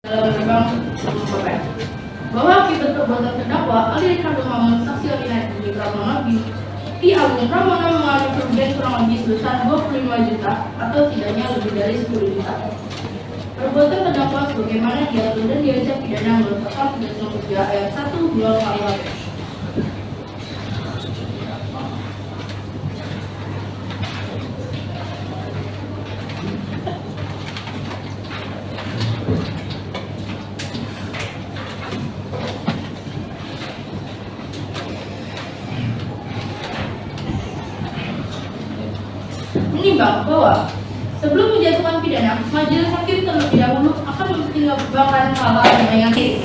dalam gerbang Bapak bahwa akibat perbuatan terdakwa Ali Ricardo Mamon saksi Olinai Budi Pramono Ki Agung Pramono mengalami kerugian kurang lebih sebesar 25 juta atau tidaknya lebih dari 10 juta. Perbuatan terdakwa sebagaimana diatur dan diancam pidana menurut Pasal 393 ayat 1 2 KUHP. Menimbang bahwa sebelum menjatuhkan pidana, majelis hakim terlebih dahulu akan mempertimbangkan hal-hal yang mengingati.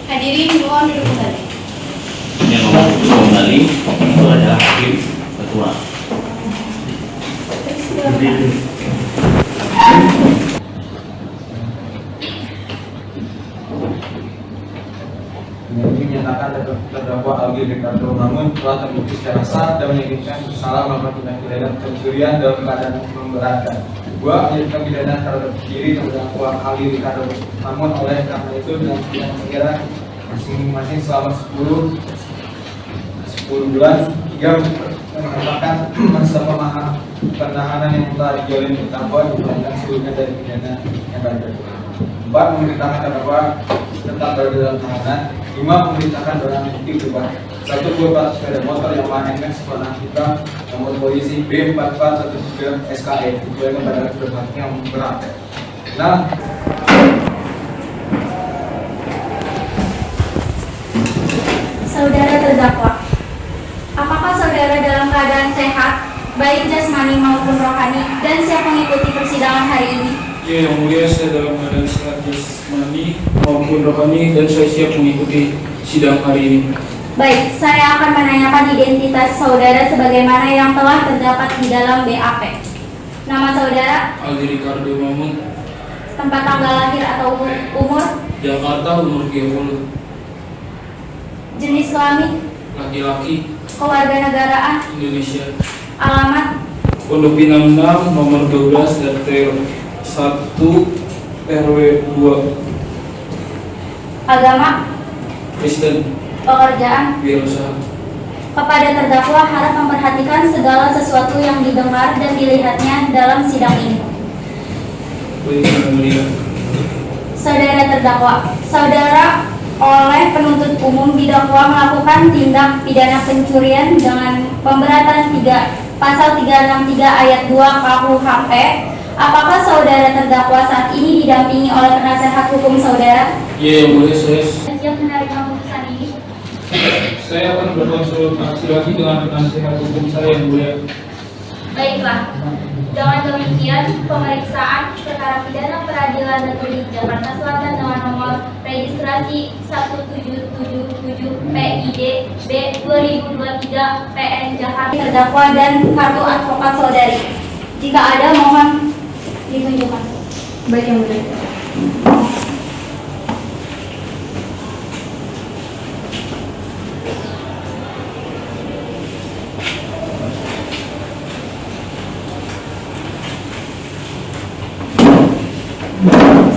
Hadirin mohon duduk kembali. Yang mohon duduk kembali itu adalah hakim ketua. Menyatakan terdakwa Aldi Ricardo Mamon telah terbukti secara sah dan meyakinkan bersalah melakukan tindak pidana pencurian dalam keadaan memberatkan. Dua, menyatakan pidana terhadap diri terdakwa Aldi Ricardo Mamon oleh karena itu dengan pidana penjara masing-masing selama 10 bulan. Tiga, menetapkan masa penahanan yang telah dijalani terdakwa dipulangkan seluruhnya dari pidana yang ada. Empat, memerintahkan terdakwa tetap berada dalam tahanan. 5, memerintahkan barang bukti berupa 1 buah sepeda motor Yamaha NMAX warna hitam nomor polisi B4413 SKE sesuai kepada keberatan yang berat. 6, saudara terdakwa, apakah saudara dalam keadaan sehat, baik jasmani maupun rohani, dan siap mengikuti persidangan hari ini? Ya, yang mulia, saya dalam keadaan sehat jasmani maupun rohani dan saya siap mengikuti sidang hari ini. Baik, saya akan menanyakan identitas saudara sebagaimana yang telah terdapat di dalam BAP. Nama saudara? Aldi Ricardo Mamon. Tempat tanggal lahir atau umur? Jakarta, umur 30. Jenis kelamin? Laki-laki. Kewarganegaraan? Indonesia. Alamat? Pondok Pinang 6, nomor 12, RT 1, RW 2. Agama? Kristen. Pekerjaan? Wirausaha. Kepada terdakwa harap memperhatikan segala sesuatu yang didengar dan dilihatnya dalam sidang ini. Baik, yang mulia. Saudara terdakwa, saudara oleh penuntut umum didakwa melakukan tindak pidana pencurian dengan pemberatan pasal 363 ayat 2 KUHP. Apakah saudara terdakwa saat ini didampingi oleh penasehat hukum saudara? Ya, yang mulia, saya Siap menerima putusan ini? Saya akan berkonsultasi lagi dengan penasehat hukum saya, yang mulia. Baiklah, dengan demikian pemeriksaan perkara pidana peradilan negeri Jakarta Selatan dengan nomor registrasi 1777 PID B 2023 PN Jakarta terdakwa dan kartu advokat saudari. Jika ada, mohon ditunjukkan. Baik yang mulia.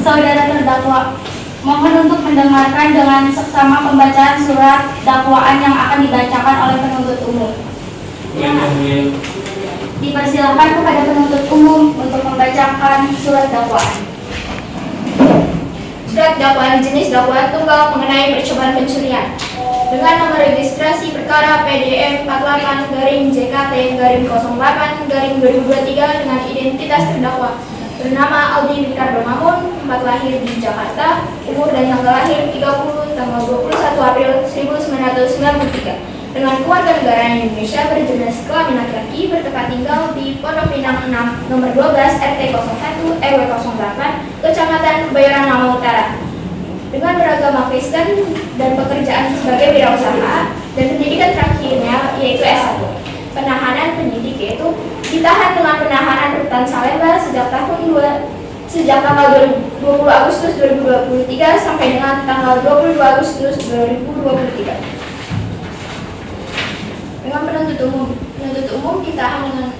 Saudara terdakwa, mohon untuk mendengarkan dengan seksama pembacaan surat dakwaan yang akan dibacakan oleh penuntut umum. Baik, yang mulia. Dipersilakan kepada penuntut umum untuk membacakan surat dakwaan. Surat dakwaan jenis dakwaan tunggal mengenai percobaan pencurian dengan nomor registrasi perkara PDM 48-JKT-08-2023 dengan identitas terdakwa bernama Aldi Ricardo Mamon, tempat lahir di Jakarta, umur dan tanggal lahir 30 tanggal 21 April 1993, dengan kewarganegaraan Indonesia berjenis kelamin laki-laki, bertempat tinggal di Pondok Pinang 6 nomor 12 RT 01 RW 08 Kecamatan Kebayoran Lama Utara, dengan beragama Kristen dan pekerjaan sebagai wirausaha dan pendidikan terakhirnya yaitu S1. Penahanan penyidik yaitu ditahan dengan penahanan rutan Salemba sejak tahun sejak tanggal 20 Agustus 2023 sampai dengan tanggal 22 Agustus 2023. Dengan penuntut umum ditahan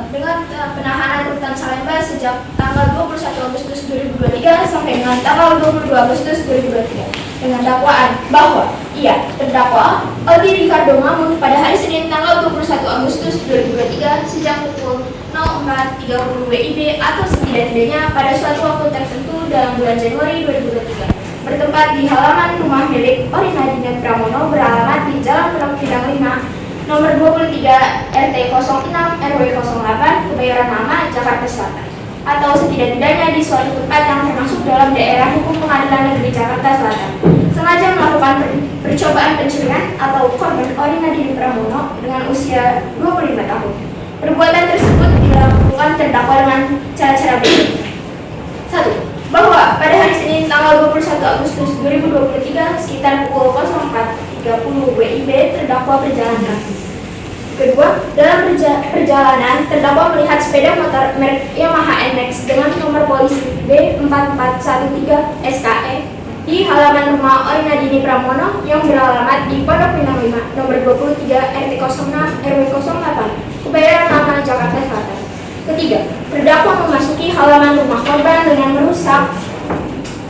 dengan penahanan rutan Salemba sejak tanggal 21 Agustus 2023 sampai dengan tanggal 22 Agustus 2023 dengan dakwaan bahwa ia terdakwa Aldi Ricardo Mamun pada hari Senin tanggal 21 Agustus 2023 sejak pukul 04.30 WIB atau setidak-tidaknya pada suatu waktu tertentu dalam bulan Januari 2023 bertempat di halaman rumah milik Orina Dina Pramono beralamat di Jalan Pondok Pinang 5 nomor 23 RT 06 RW 08 Kebayoran Lama, Jakarta Selatan atau setidak-tidaknya di suatu tempat yang termasuk dalam daerah hukum Pengadilan Negeri Jakarta Selatan sengaja melakukan percobaan pencurian atau korban Orina Dini Pramono dengan usia 25 tahun. Perbuatan tersebut dilakukan terdakwa dengan cara-cara berikut. 1. Bahwa pada hari Senin tanggal 21 Agustus 2023 sekitar pukul 04.30 WIB terdakwa berjalan kaki. Kedua, dalam perjalanan terdakwa melihat sepeda motor merek Yamaha NMAX dengan nomor polisi B4413 SKE di halaman rumah Orina Dini Pramono yang beralamat di Pondok Pinang 5 nomor 23 RT 06 RW 08 Kebayoran Lama, Jakarta Selatan. Ketiga, terdakwa memasuki halaman rumah korban dengan merusak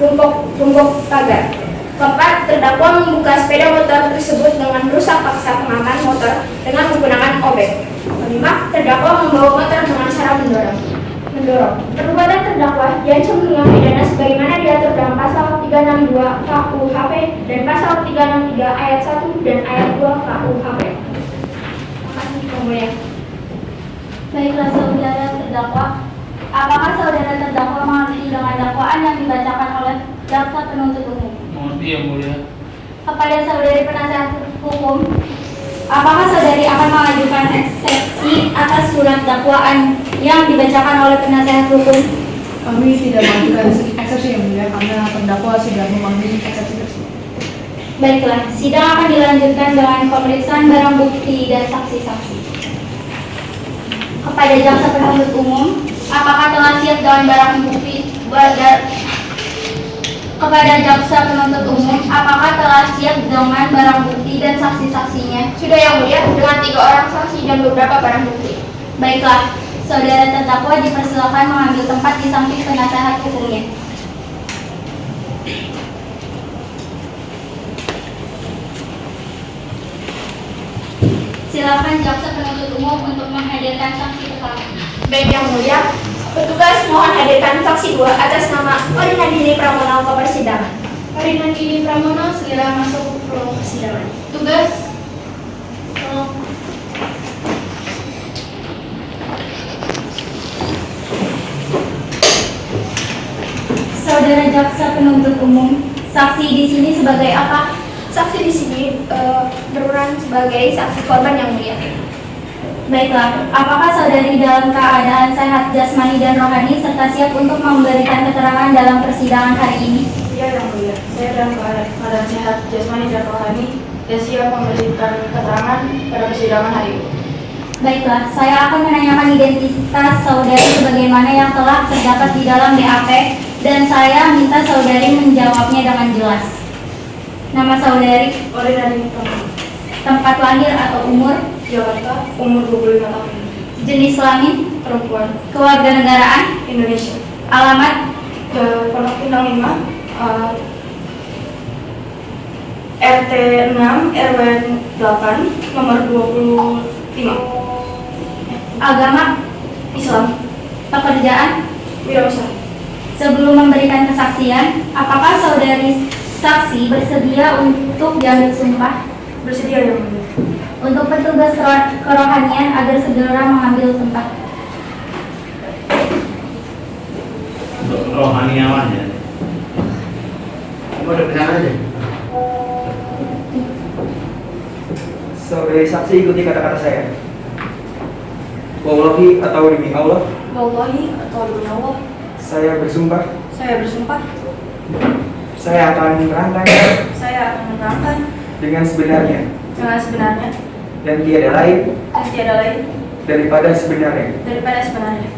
gembok pagar. Keempat, terdakwa membuka sepeda motor tersebut dengan merusak paksa pengaman motor dengan menggunakan obeng. Kelima, terdakwa membawa motor dengan cara mendorong. Perbuatan terdakwa diancam dengan pidana sebagaimana diatur dalam pasal 362 KUHP dan pasal 363 ayat 1 dan ayat 2 KUHP. Terima kasih, Kemuliaan. Baiklah saudara terdakwa, apakah saudara terdakwa mengerti dengan dakwaan yang dibacakan oleh jaksa penuntut umum? Mengerti yang mulia. Kepada saudari penasihat hukum, apakah saudari akan mengajukan eksepsi atas surat dakwaan yang dibacakan oleh penasihat hukum? Kami tidak mengajukan eksepsi yang mulia karena terdakwa sudah memenuhi eksepsi tersebut. Baiklah, sidang akan dilanjutkan dengan pemeriksaan barang bukti dan saksi-saksi. Kepada jaksa penuntut umum, apakah telah siap dengan barang bukti? Kepada jaksa penuntut umum, apakah telah siap dengan barang bukti dan saksi-saksinya? Sudah yang mulia, dengan 3 orang saksi dan beberapa barang bukti. Baiklah, saudara terdakwa dipersilakan mengambil tempat di samping penasehat hukumnya. Silakan jaksa penuntut umum untuk menghadirkan saksi pertama. Baik yang mulia, petugas mohon hadirkan saksi 2 atas nama Orina Dini Pramono ke persidangan. Orina Dini Pramono segera masuk ke ruang persidangan. Tugas, tolong. Saudara jaksa penuntut umum, saksi di sini sebagai apa? Saksi di sini berperan sebagai saksi korban yang mulia. Baiklah, apakah saudari dalam keadaan sehat jasmani dan rohani serta siap untuk memberikan keterangan dalam persidangan hari ini? Ya yang mulia, saya dalam keadaan sehat jasmani dan rohani dan siap memberikan keterangan pada persidangan hari ini. Baiklah, saya akan menanyakan identitas saudari sebagaimana yang telah terdapat di dalam BAP dan saya minta saudari menjawabnya dengan jelas. Nama saudari, Orina Dini Pramono, tempat lahir atau umur, Jakarta, umur 25 tahun, jenis kelamin, perempuan, kewarganegaraan, Indonesia, alamat, Pondok Pinang 5, RT 6 RW 8 nomor 25, agama, Islam, pekerjaan. wirausaha. Sebelum memberikan kesaksian, apakah saudari saksi bersedia untuk diambil sumpah? Bersedia yang mulia. Untuk petugas kerohanian agar segera mengambil tempat. Untuk rohaniawan ya. Kamu ada kesana aja. Saudari saksi ikuti kata-kata saya. Wallahi atau demi Allah, Wallahi atau demi Allah, saya bersumpah saya bersumpah saya akan menerangkan saya akan menerangkan dengan sebenarnya dengan sebenarnya dan tiada lain dan tiada lain daripada sebenarnya. daripada sebenarnya.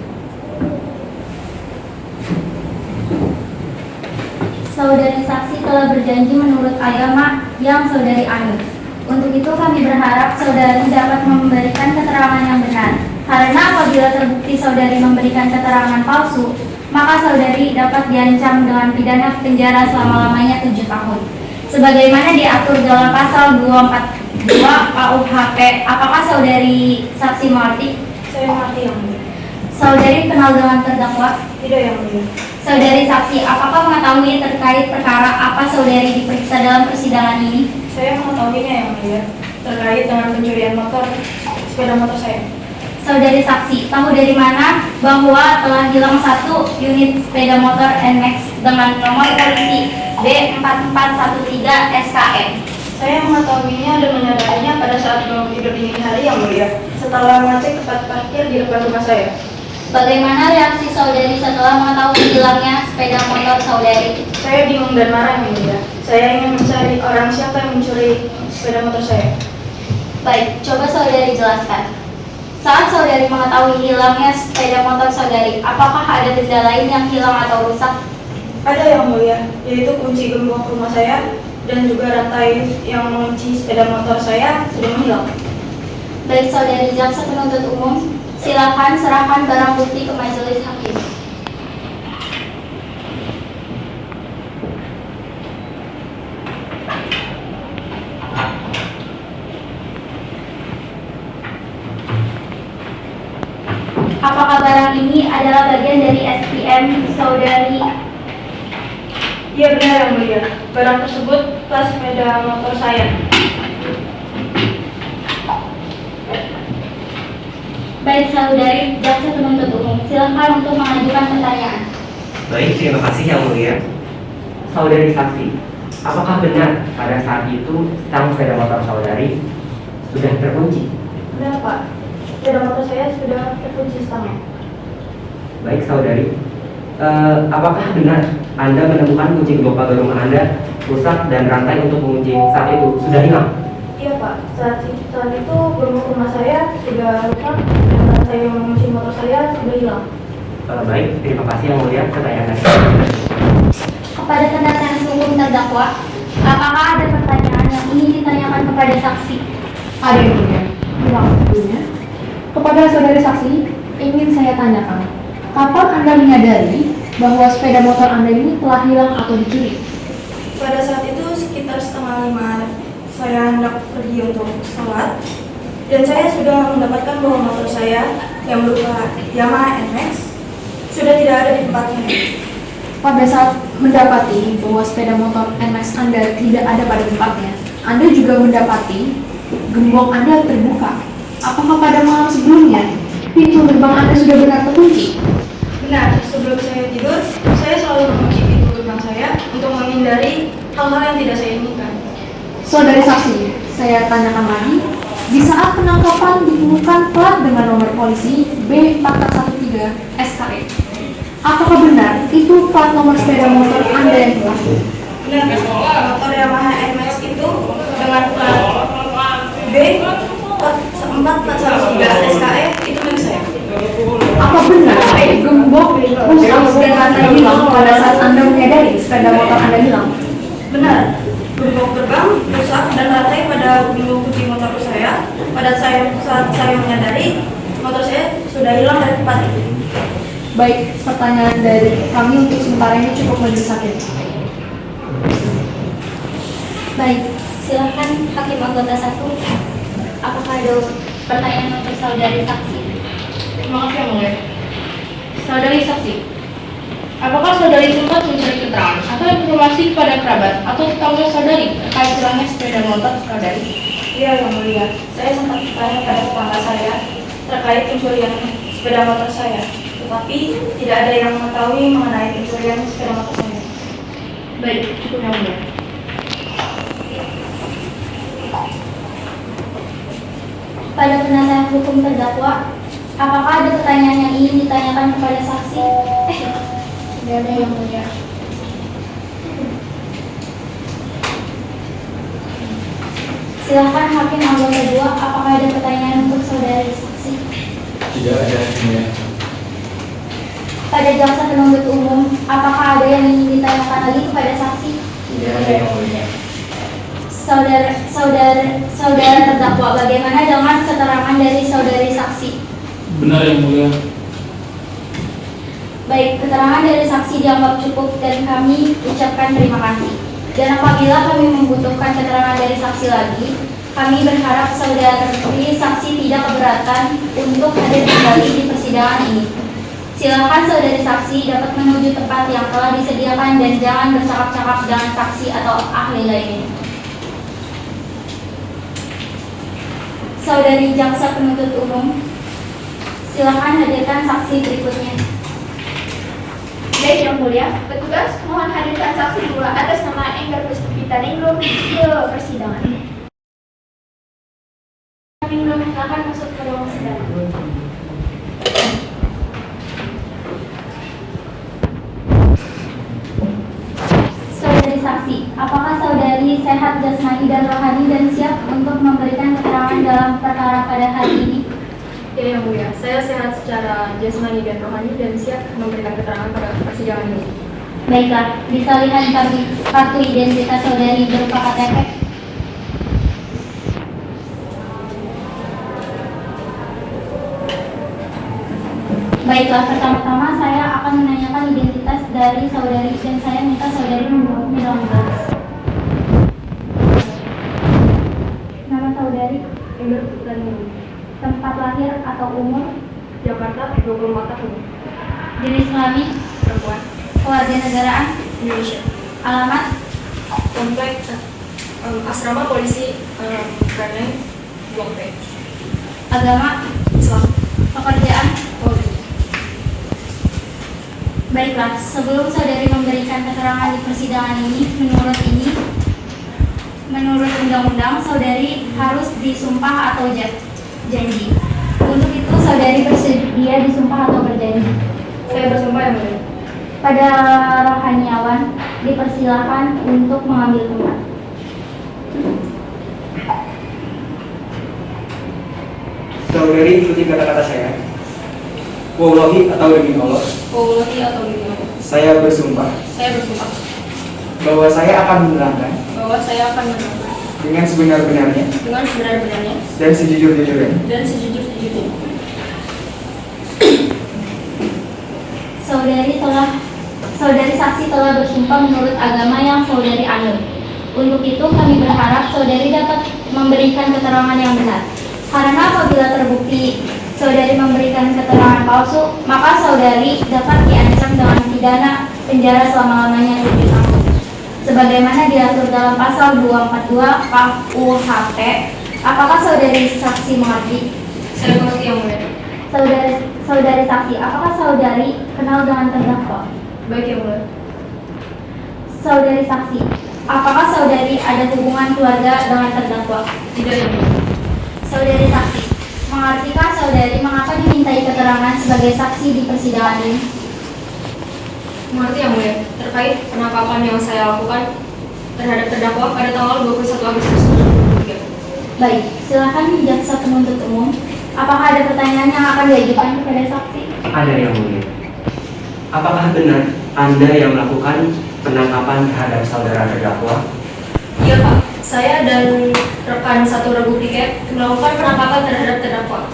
saudari saksi telah berjanji menurut agama yang saudari anut. Untuk itu kami berharap saudari dapat memberikan keterangan yang benar. Karena apabila terbukti saudari memberikan keterangan palsu, maka saudari dapat diancam dengan pidana penjara selama-lamanya 7 tahun. Sebagaimana diatur dalam pasal 242 KUHP, apakah saudari saksi mengerti? Saya mengerti yang mulia. Saudari kenal dengan terdakwa? Tidak yang mulia. Saudari saksi, apakah mengetahui terkait perkara apa saudari diperiksa dalam persidangan ini? Saya mengetahuinya yang mulia terkait dengan pencurian sepeda motor saya. Saudari saksi, tahu dari mana bahwa telah hilang 1 unit sepeda motor NMAX dengan nomor polisi B4413 SKM? Saya mengetahuinya dan menyadarinya pada saat bangun tidur dini hari yang mulia setelah mengecek tempat parkir di depan rumah saya. Bagaimana reaksi saudari setelah mengetahui hilangnya sepeda motor saudari? Saya bingung dan marah yang mulia. Saya ingin mencari orang siapa yang mencuri sepeda motor saya. Baik, coba saudari jelaskan. Saat saudari mengetahui hilangnya sepeda motor saudari, apakah ada benda lain yang hilang atau rusak? Ada yang mulia, yaitu kunci gembok rumah saya dan juga rantai yang mengunci sepeda motor saya sudah menghilang. Baik saudari jaksa penuntut umum, silakan serahkan barang bukti ke majelis hakim. Apakah barang ini adalah bagian dari SPM saudari? Iya benar yang mulia, barang tersebut tas sepeda motor saya. Baik saudari jaksa penuntut umum, silakan untuk mengajukan pertanyaan. Baik, terima kasih yang mulia. Saudari saksi, apakah benar pada saat itu stang sepeda motor saudari sudah terkunci? Benar Pak, sepeda motor saya sudah terkunci stangnya. Baik saudari, apakah benar Anda menemukan kunci gembok pagar rumah Anda rusak dan rantai untuk mengunci saat itu sudah hilang? Iya Pak, saat itu gembok rumah saya sudah rusak dan rantai yang mengunci motor saya sudah hilang. Baik, terima kasih yang mulia. Pertanyaan dari Kepada penasihat hukum terdakwa, apakah ada pertanyaan yang ingin ditanyakan kepada saksi? Ada yang mulia. Waktunya. Kepada saudari saksi, ingin saya tanyakan, kapan Anda menyadari bahwa sepeda motor Anda ini telah hilang atau dicuri? Pada saat itu sekitar 4:30 saya hendak pergi untuk sholat dan saya sudah mendapatkan bahwa motor saya yang berupa Yamaha NMAX sudah tidak ada di tempatnya. Pada saat mendapati bahwa sepeda motor NMAX Anda tidak ada pada tempatnya, Anda juga mendapati gembok Anda terbuka. Apakah pada malam sebelumnya pintu gerbang Anda sudah benar terkunci? Benar, sebelum saya tidur, saya selalu mengunci pintu gerbang saya untuk menghindari hal-hal yang tidak saya inginkan. Saudari saksi, saya tanyakan lagi, di saat penangkapan ditemukan plat dengan nomor polisi B4413 SKE. Apakah benar itu plat nomor sepeda motor Anda yang hilang? Benar, motor Yamaha NMAX itu dengan plat B4413 SKE itu milik saya. Apa benar gembok rusak dan rantai hilang pada saat Anda menyadari sepeda motor Anda hilang? Benar, gembok gerbang rusak dan rantai pada gembok kunci motor saya. Pada saat saya menyadari motor saya sudah hilang dari tempat itu. Baik, pertanyaan dari kami untuk sementara ini cukup majelis hakim. Baik, silakan hakim anggota 1. Apakah ada pertanyaan untuk saudari saksi? Terima kasih yang mulia. Saudari saksi, apakah saudari sempat mencari keterangan atau informasi kepada kerabat atau tetangga saudari terkait hilangnya sepeda motor saudari? Iya yang mulia, saya sempat bertanya pada tetangga saya terkait pencurian sepeda motor saya, tetapi tidak ada yang mengetahui mengenai pencurian sepeda motor saya. Baik, cukup yang mulia. Pada penasihat hukum terdakwa, apakah ada pertanyaan yang ingin ditanyakan kepada saksi? Tidak ada yang mulia. Silakan hakim anggota 2, apakah ada pertanyaan untuk saudari saksi? Tidak ada yang mulia. Pada jaksa penuntut umum, Apakah ada yang ingin ditanyakan lagi kepada saksi? Tidak ada yang mulia. Saudara terdakwa, bagaimana dengan keterangan dari saudari saksi? Benar yang mulia. Baik, keterangan dari saksi dianggap cukup dan kami ucapkan terima kasih. Dan apabila kami membutuhkan keterangan dari saksi lagi, kami berharap saudari saksi tidak keberatan untuk hadir kembali di persidangan ini. Silakan saudari saksi dapat menuju tempat yang telah disediakan dan jangan bercakap-cakap dengan saksi atau ahli lainnya. Saudari jaksa penuntut umum, silakan hadirkan saksi berikutnya. Baik yang mulia, petugas mohon hadirkan saksi dua atas nama Enggar Puspita Ningrum ke persidangan. Ningrum, silakan masuk ke ruang sidang. Saudari saksi, apakah saudari sehat jasmani dan rohani dan siap untuk memberikan keterangan dalam perkara pada hari ini? Ya yang mulia, saya sehat secara jasmani dan rohani dan siap memberikan keterangan pada persidangan ini. Baiklah, bisa lihat kartu identitas saudari berupa KTP. Baiklah, pertama-tama saya akan menanyakan identitas dari saudari dan saya minta saudari menjawabnya dalam garis. Nama saudari? Enggar Puspita Ningrum. Tempat lahir atau umur? Jakarta, 24 tahun. Jenis kelamin? Perempuan. Kewarganegaraan? Indonesia. Alamat? Komplek asrama polisi Kreneng, Blok P. Agama? Islam. Pekerjaan? Polri. Baiklah, sebelum saudari memberikan keterangan di persidangan ini, menurut undang-undang, saudari harus disumpah atau janji. Untuk itu, saudari bersedia disumpah atau berjanji? Saya bersumpah yang mulia. Pada rohaniawan, dipersilakan untuk mengambil tempat. Saudari ikuti kata-kata saya. Wallahi atau demi Allah, Wallahi atau demi Allah. saya bersumpah Saya bersumpah bahwa saya akan menerangkan bahwa saya akan menerangkan dengan sebenar-benarnya dengan sebenar-benarnya dan sejujur-jujurnya dan sejujur-jujurnya. Saudari saksi telah bersumpah menurut agama yang saudari anut. Untuk itu, kami berharap saudari dapat memberikan keterangan yang benar. Karena apabila terbukti saudari memberikan keterangan palsu, maka saudari dapat diancam dengan pidana penjara selama-lamanya 7 tahun. Sebagaimana diatur dalam pasal 242 KUHP, apakah saudari saksi mengerti? Saya mengerti yang mulia. Saudari saksi, apakah saudari kenal dengan terdakwa? Baik yang mulia. Saudari saksi, apakah saudari ada hubungan keluarga dengan terdakwa? Tidak yang mulia. Saudari saksi, mengertikah saudari mengapa dimintai keterangan sebagai saksi di persidangan ini? Mengerti yang mulia. Terkait penangkapan yang saya lakukan terhadap terdakwa pada tanggal 21 Agustus 2023. Baik, silakan jaksa penuntut umum. Apakah ada pertanyaan yang akan diajukan kepada saksi? Ada yang mulia. Apakah benar Anda yang melakukan penangkapan terhadap saudara terdakwa? Iya Pak, saya dan rekan satu regu piket melakukan penangkapan terhadap terdakwa.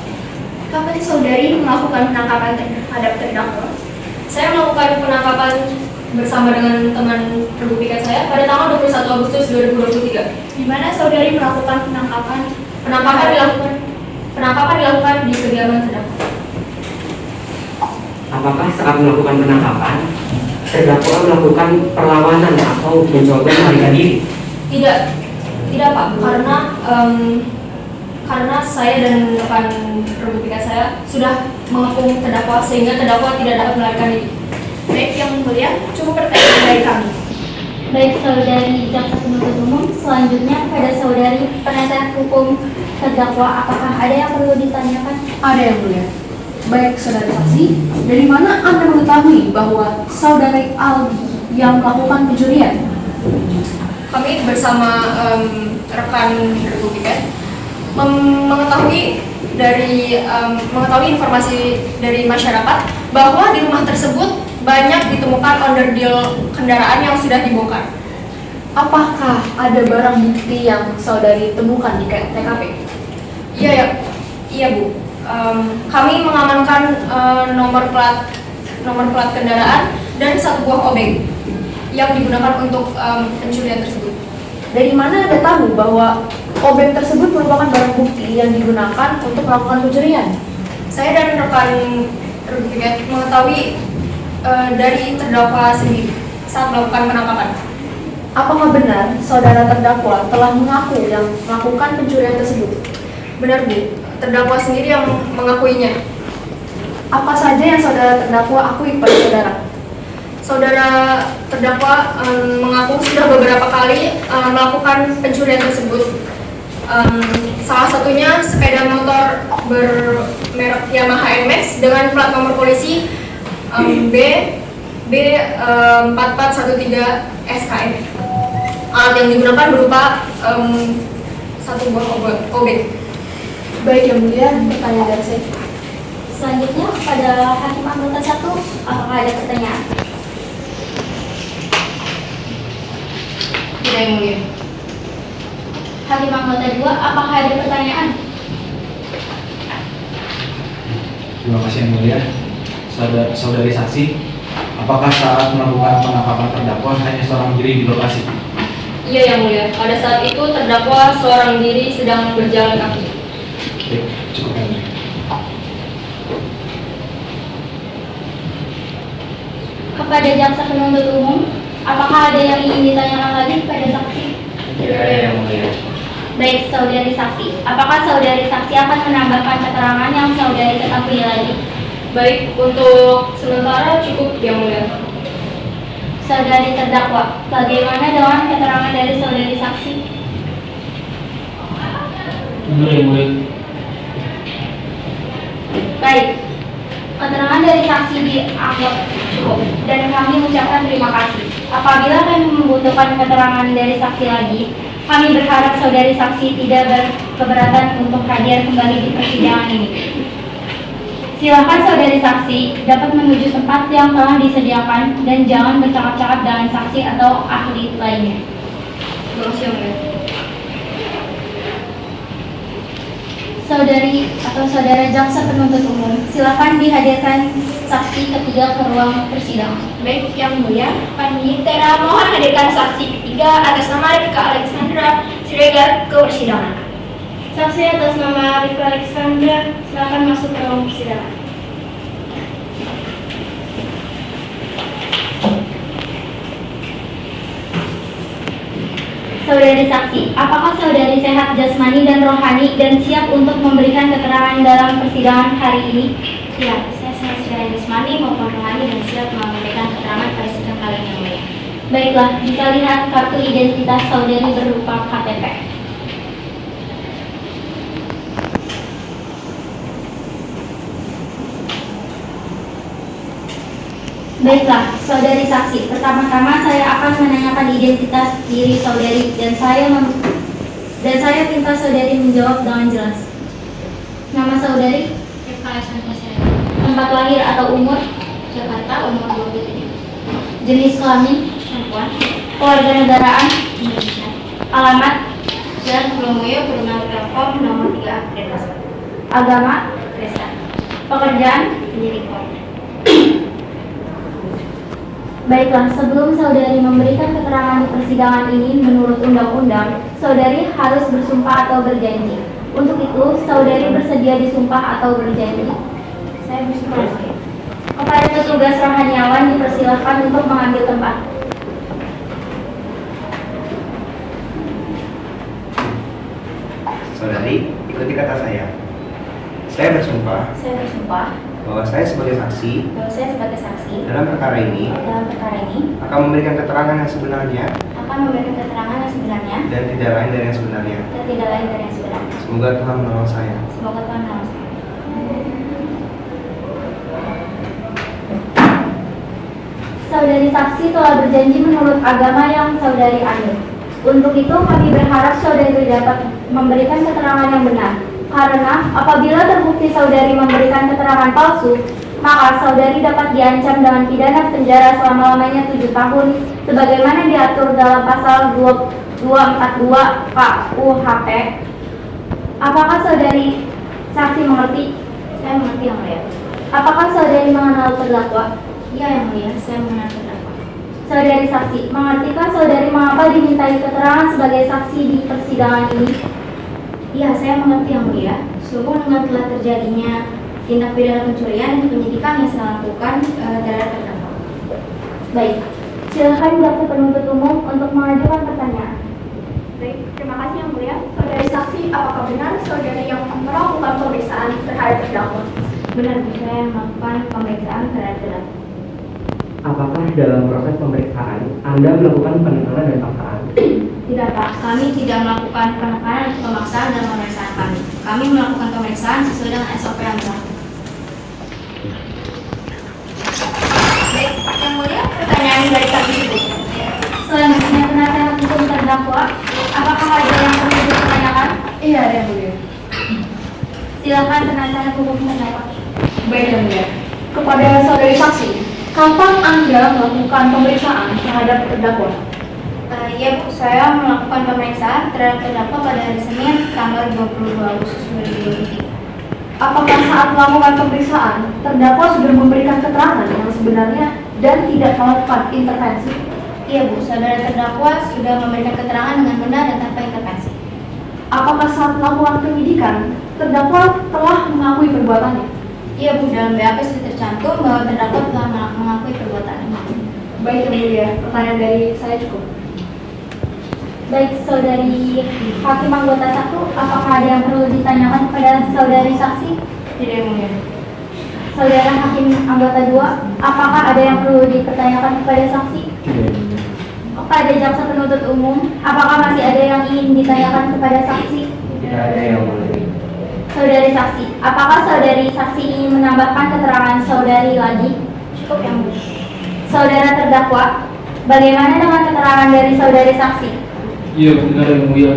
Kapan saudari melakukan penangkapan terhadap terdakwa? Saya melakukan penangkapan bersama dengan teman regu piket saya pada tanggal 21 Agustus 2023. Di mana saudari melakukan penangkapan? Penangkapan dilakukan di kediaman terdakwa. Apakah saat melakukan penangkapan, terdakwa melakukan perlawanan atau mencoba melarikan diri? Tidak Pak, karena saya dan rekan regu piket saya sudah mengepung terdakwa sehingga terdakwa tidak dapat melarikan diri. Baik yang mulia, cukup pertanyaan dari kami. Baik, saudari jaksa penuntut umum, selanjutnya kepada saudari penasihat hukum terdakwa, apakah ada yang perlu ditanyakan? Ada yang mulia. Baik saudari saksi, dari mana Anda mengetahui bahwa saudari Aldi yang melakukan pencurian? Kami bersama rekan regu piket mengetahui mengetahui informasi dari masyarakat bahwa di rumah tersebut banyak ditemukan onderdil kendaraan yang sudah dibongkar. Apakah ada barang bukti yang saudari temukan di TKP? Iya Bu. Kami mengamankan nomor plat kendaraan dan satu buah obeng yang digunakan untuk pencurian tersebut. Dari mana Anda tahu bahwa obeng tersebut merupakan barang bukti yang digunakan untuk melakukan pencurian? Saya dan rekan Rupiket mengetahui dari terdakwa sendiri saat melakukan penangkapan. Apakah benar saudara terdakwa telah mengaku yang melakukan pencurian tersebut? Benar Bu, terdakwa sendiri yang mengakuinya. Apa saja yang saudara terdakwa akui pada saudara? Saudara terdakwa mengaku sudah beberapa kali melakukan pencurian tersebut. Salah satunya sepeda motor bermerek Yamaha NMAX dengan plat nomor polisi B4413 SKM. Alat yang digunakan berupa satu buah obeng. Baik Yang Mulia, pertanyaan dari saya. Selanjutnya pada Hakim Anggota 1, apakah ada pertanyaan? Tidak, Yang Mulia. Hakim Anggota 2, apakah ada pertanyaan? Terima kasih Yang Mulia. Saudari saksi, apakah saat melakukan penangkapan terdakwa hanya seorang diri di lokasi? Iya Yang Mulia, pada saat itu terdakwa seorang diri sedang berjalan kaki. Baik, cukup Yang Mulia. Kepada jaksa penuntut umum, apakah ada yang ingin ditanyakan lagi kepada saksi? Tidak ada yang mulia. Baik, saudari saksi, apakah saudari saksi akan menambahkan keterangan yang saudari ketahui lagi? Baik, untuk sementara cukup Yang Mulia. Saudari terdakwa, bagaimana dengan keterangan dari saudari saksi? Benar Yang Mulia. Baik, keterangan dari saksi dianggap cukup dan kami mengucapkan terima kasih. Apabila kami membutuhkan keterangan dari saksi lagi, kami berharap saudari saksi tidak berkeberatan untuk hadir kembali di persidangan ini. Silakan saudari saksi dapat menuju tempat yang telah disediakan dan jangan bercakap-cakap dengan saksi atau ahli lainnya. Terima kasih Yang Mulia. Saudari atau saudara jaksa penuntut umum, silakan dihadirkan saksi ketiga ke ruang persidangan. Baik Yang Mulia, kami Tera mohon hadirkan saksi ketiga atas nama Rika Alexandra Siregar ke persidangan. Saksi atas nama Rika Alexandra, silakan masuk ke ruang persidangan. Saudari saksi, apakah saudari sehat jasmani dan rohani dan siap untuk memberikan keterangan dalam persidangan hari ini? Ya, saya sehat jasmani maupun rohani dan siap memberikan keterangan pada sidang kali ini, Yang Mulia. Baiklah, bisa lihat kartu identitas saudari berupa KTP. Baiklah, saudari saksi, pertama-tama saya akan menanyakan identitas diri saudari dan saya minta saudari menjawab dengan jelas. Nama saudari? Rika Alexandra saya. Tempat lahir atau umur? Jakarta, umur 27. Jenis kelamin? Perempuan. Kewarganegaraan? Indonesia. Alamat? Jalan Pulomoyo, Perumahan Telkom, nomor 3, Denpasar. Agama? Kristen. Pekerjaan? Penyidik Polri. Baiklah, sebelum saudari memberikan keterangan di persidangan ini menurut undang-undang, saudari harus bersumpah atau berjanji. Untuk itu, saudari bersedia disumpah atau berjanji? Saya bersumpah. Kepada petugas rohaniawan dipersilahkan untuk mengambil tempat. Saudari, ikuti kata saya. Saya bersumpah Saya bersumpah bahwa saya sebagai saksi bahwa saya sebagai saksi dalam perkara ini akan memberikan keterangan yang sebenarnya dan tidak lain dari yang sebenarnya. Semoga Tuhan menolong saya. Semoga Tuhan menolong saya. Saudari saksi telah berjanji menurut agama yang saudari anut. Untuk itu kami berharap saudari dapat memberikan keterangan yang benar. Karena apabila terbukti saudari memberikan keterangan palsu, maka saudari dapat diancam dengan pidana penjara selama-lamanya 7 tahun sebagaimana diatur dalam pasal 242 KUHP. Apakah saudari saksi mengerti? Saya mengerti yang mulia. Apakah saudari mengenal terdakwa? Iya yang mulia, saya mengenal terdakwa. Saudari saksi, mengertikah saudari mengapa dimintai keterangan sebagai saksi di persidangan ini? Iya, saya mengerti yang mulia. Sehubungan dengan telah terjadinya tindak pidana pencurian dan penyidikan yang saya lakukan terhadap terdakwa. Baik, silakan jaksa penuntut umum untuk mengajukan pertanyaan. Baik, terima kasih yang mulia. Saudari saksi, apakah benar saudari yang melakukan pemeriksaan terhadap terdakwa? Benar, saya melakukan pemeriksaan terhadap terdakwa. Apakah dalam proses pemeriksaan Anda melakukan penekanan dan paksaan? Tidak Pak, kami tidak melakukan penekanan atau pemaksaan dalam pemeriksaan kami. Kami melakukan pemeriksaan sesuai dengan SOP yang berlaku. Baik, yang mulia, pertanyaan dari kami itu. Selanjutnya penasehat hukum terdakwa, apakah ada yang perlu ditanyakan? Iya, ada yang mulia. Silakan penasehat hukum terdakwa. Baik yang mulia. Kepada saudari saksi, kapan Anda melakukan pemeriksaan terhadap terdakwa? Ya Bu, saya melakukan pemeriksaan terhadap terdakwa pada hari Senin tanggal 22 Agustus 2023. Apakah saat melakukan pemeriksaan, terdakwa sudah memberikan keterangan yang sebenarnya dan tidak melakukan intervensi? Iya Bu, saudara terdakwa sudah memberikan keterangan dengan benar dan tanpa intervensi. Apakah saat melakukan penyidikan, terdakwa telah mengakui perbuatannya? Iya Bu, dalam BAP sudah tercantum bahwa terdakwa telah mengakui perbuatannya. Baik yang mulia, pertanyaan dari saya cukup. Baik, saudari hakim anggota 1, apakah ada yang perlu ditanyakan kepada saudari saksi? Tidak yang mulia. Saudara hakim anggota 2, apakah ada yang perlu dipertanyakan kepada saksi? Kepada jaksa penuntut umum, apakah masih ada yang ingin ditanyakan kepada saksi? Tidak ada yang mulia. Saudari saksi, apakah saudari saksi ingin menambahkan keterangan saudari lagi? Cukup yang mulia. Saudara terdakwa, bagaimana dengan keterangan dari saudari saksi? Iya, benar yang mulia.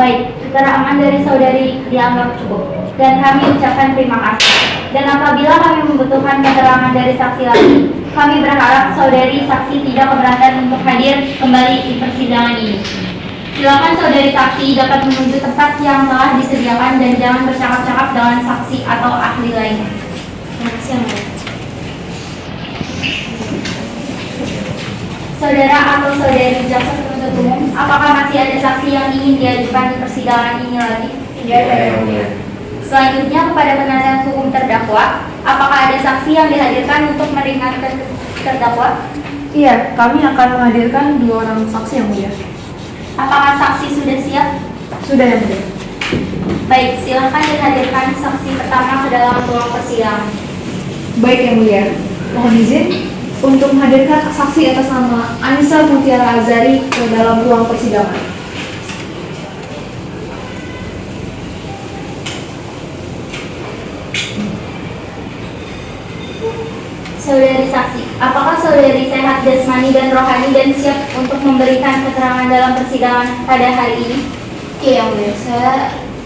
Baik, keterangan dari saudari dianggap cukup dan kami ucapkan terima kasih. Dan apabila kami membutuhkan keterangan dari saksi lagi, kami berharap saudari saksi tidak keberatan untuk hadir kembali di persidangan ini. Silakan saudari saksi dapat menuju tempat yang telah disediakan dan jangan bercakap-cakap dengan saksi atau ahli lainnya. Terima kasih yang mulia. Saudara atau saudari jaksa penuntut umum, apakah masih ada saksi yang ingin diajukan di persidangan ini lagi? Tidak ada yang mulia. Selanjutnya kepada penasihat hukum terdakwa, apakah ada saksi yang dihadirkan untuk meringankan terdakwa? Iya, kami akan menghadirkan 2 orang saksi yang mulia. Apakah saksi sudah siap? Sudah yang mulia. Baik, silakan dihadirkan saksi pertama ke dalam ruang persidangan. Baik yang mulia, mohon izin untuk menghadirkan saksi atas nama Anissa Mutiara Azari ke dalam ruang persidangan. Saudari saksi, apakah saudari sehat jasmani dan rohani dan siap untuk memberikan keterangan dalam persidangan pada hari ini? Iya yang mulia,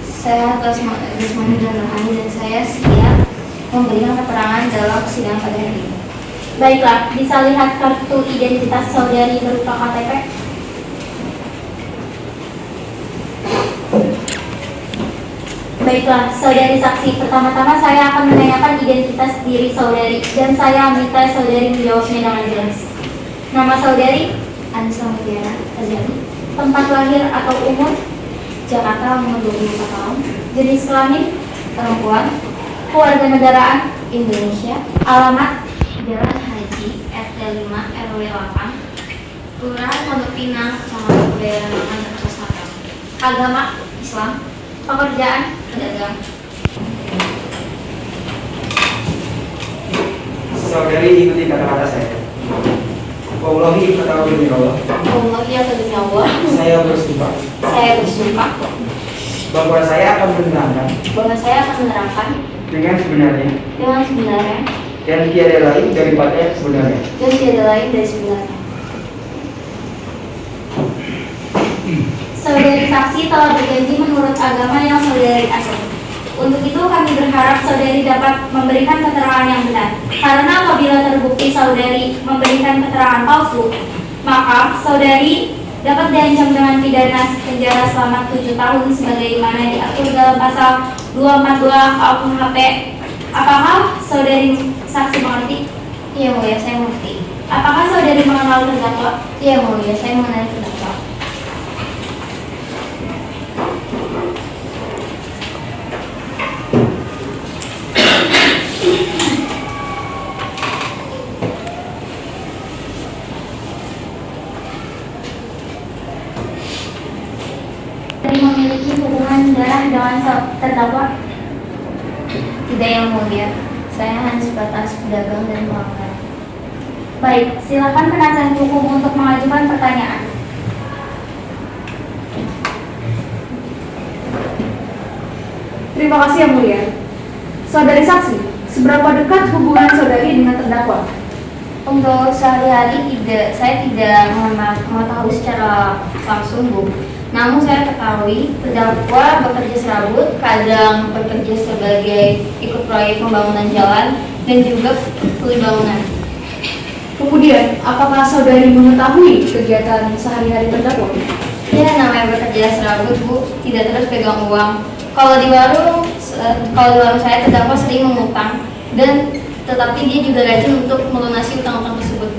saya jasmani dan rohani dan saya siap memberikan keterangan dalam persidangan pada hari ini. Baiklah, bisa lihat kartu identitas saudari berupa KTP. Baiklah, saudari saksi, pertama-tama saya akan menanyakan identitas diri saudari dan saya minta saudari menjawabnya dengan jelas. Nama saudari? Anissa Mutiara Azari. Tempat lahir atau umur? Jakarta, umur 24 tahun. Jenis kelamin? Perempuan. Kewarganegaraan? Indonesia. Alamat? Jalan Haji RT 5 RW 8 Kelurahan Pondok Pinang, Kecamatan Kebayoran Lama, Jakarta Selatan. Agama? Islam. Pekerjaan? Pedagang. Saudari ikuti kata-kata saya. Wallahi atau demi Allah, Allah atau demi Allah, saya bersumpah saya bersumpah bahwa saya akan menerangkan bahwa saya akan menerangkan dengan sebenarnya dengan sebenarnya dan tiada lain daripada sebenarnya. dan tiada lain dari sebenarnya. Saudari saksi telah berjanji menurut agama yang saudari anut. Untuk itu kami berharap saudari dapat memberikan keterangan yang benar. Karena apabila terbukti saudari memberikan keterangan palsu, maka saudari dapat diancam dengan pidana penjara selama 7 tahun sebagaimana diatur dalam pasal 242 KUHP. Apakah saudari saksi mengerti? Iya mulia, saya mengerti. Apakah saudari mengenal terdakwa? Iya mulia, saya mengenal terdakwa. Saudari memiliki hubungan darah dengan terdakwa? Tidak yang mulia, saya hanya sebatas pedagang dan pelanggan. Baik, silakan penasihat hukum untuk mengajukan pertanyaan. Terima kasih yang mulia. Saudari saksi, seberapa dekat hubungan saudari dengan terdakwa? Untuk sehari-hari saya tidak mengetahui secara langsung Bu. Namun saya ketahui terdakwa bekerja serabut, kadang bekerja sebagai ikut proyek pembangunan jalan dan juga kuli bangunan. Kemudian, apakah saudari mengetahui kegiatan sehari-hari terdakwa? Ya, namanya bekerja serabut Bu, tidak terus pegang uang. Kalau di warung saya terdakwa sering mengutang dan tetapi dia juga rajin untuk melunasi utang-utang tersebut.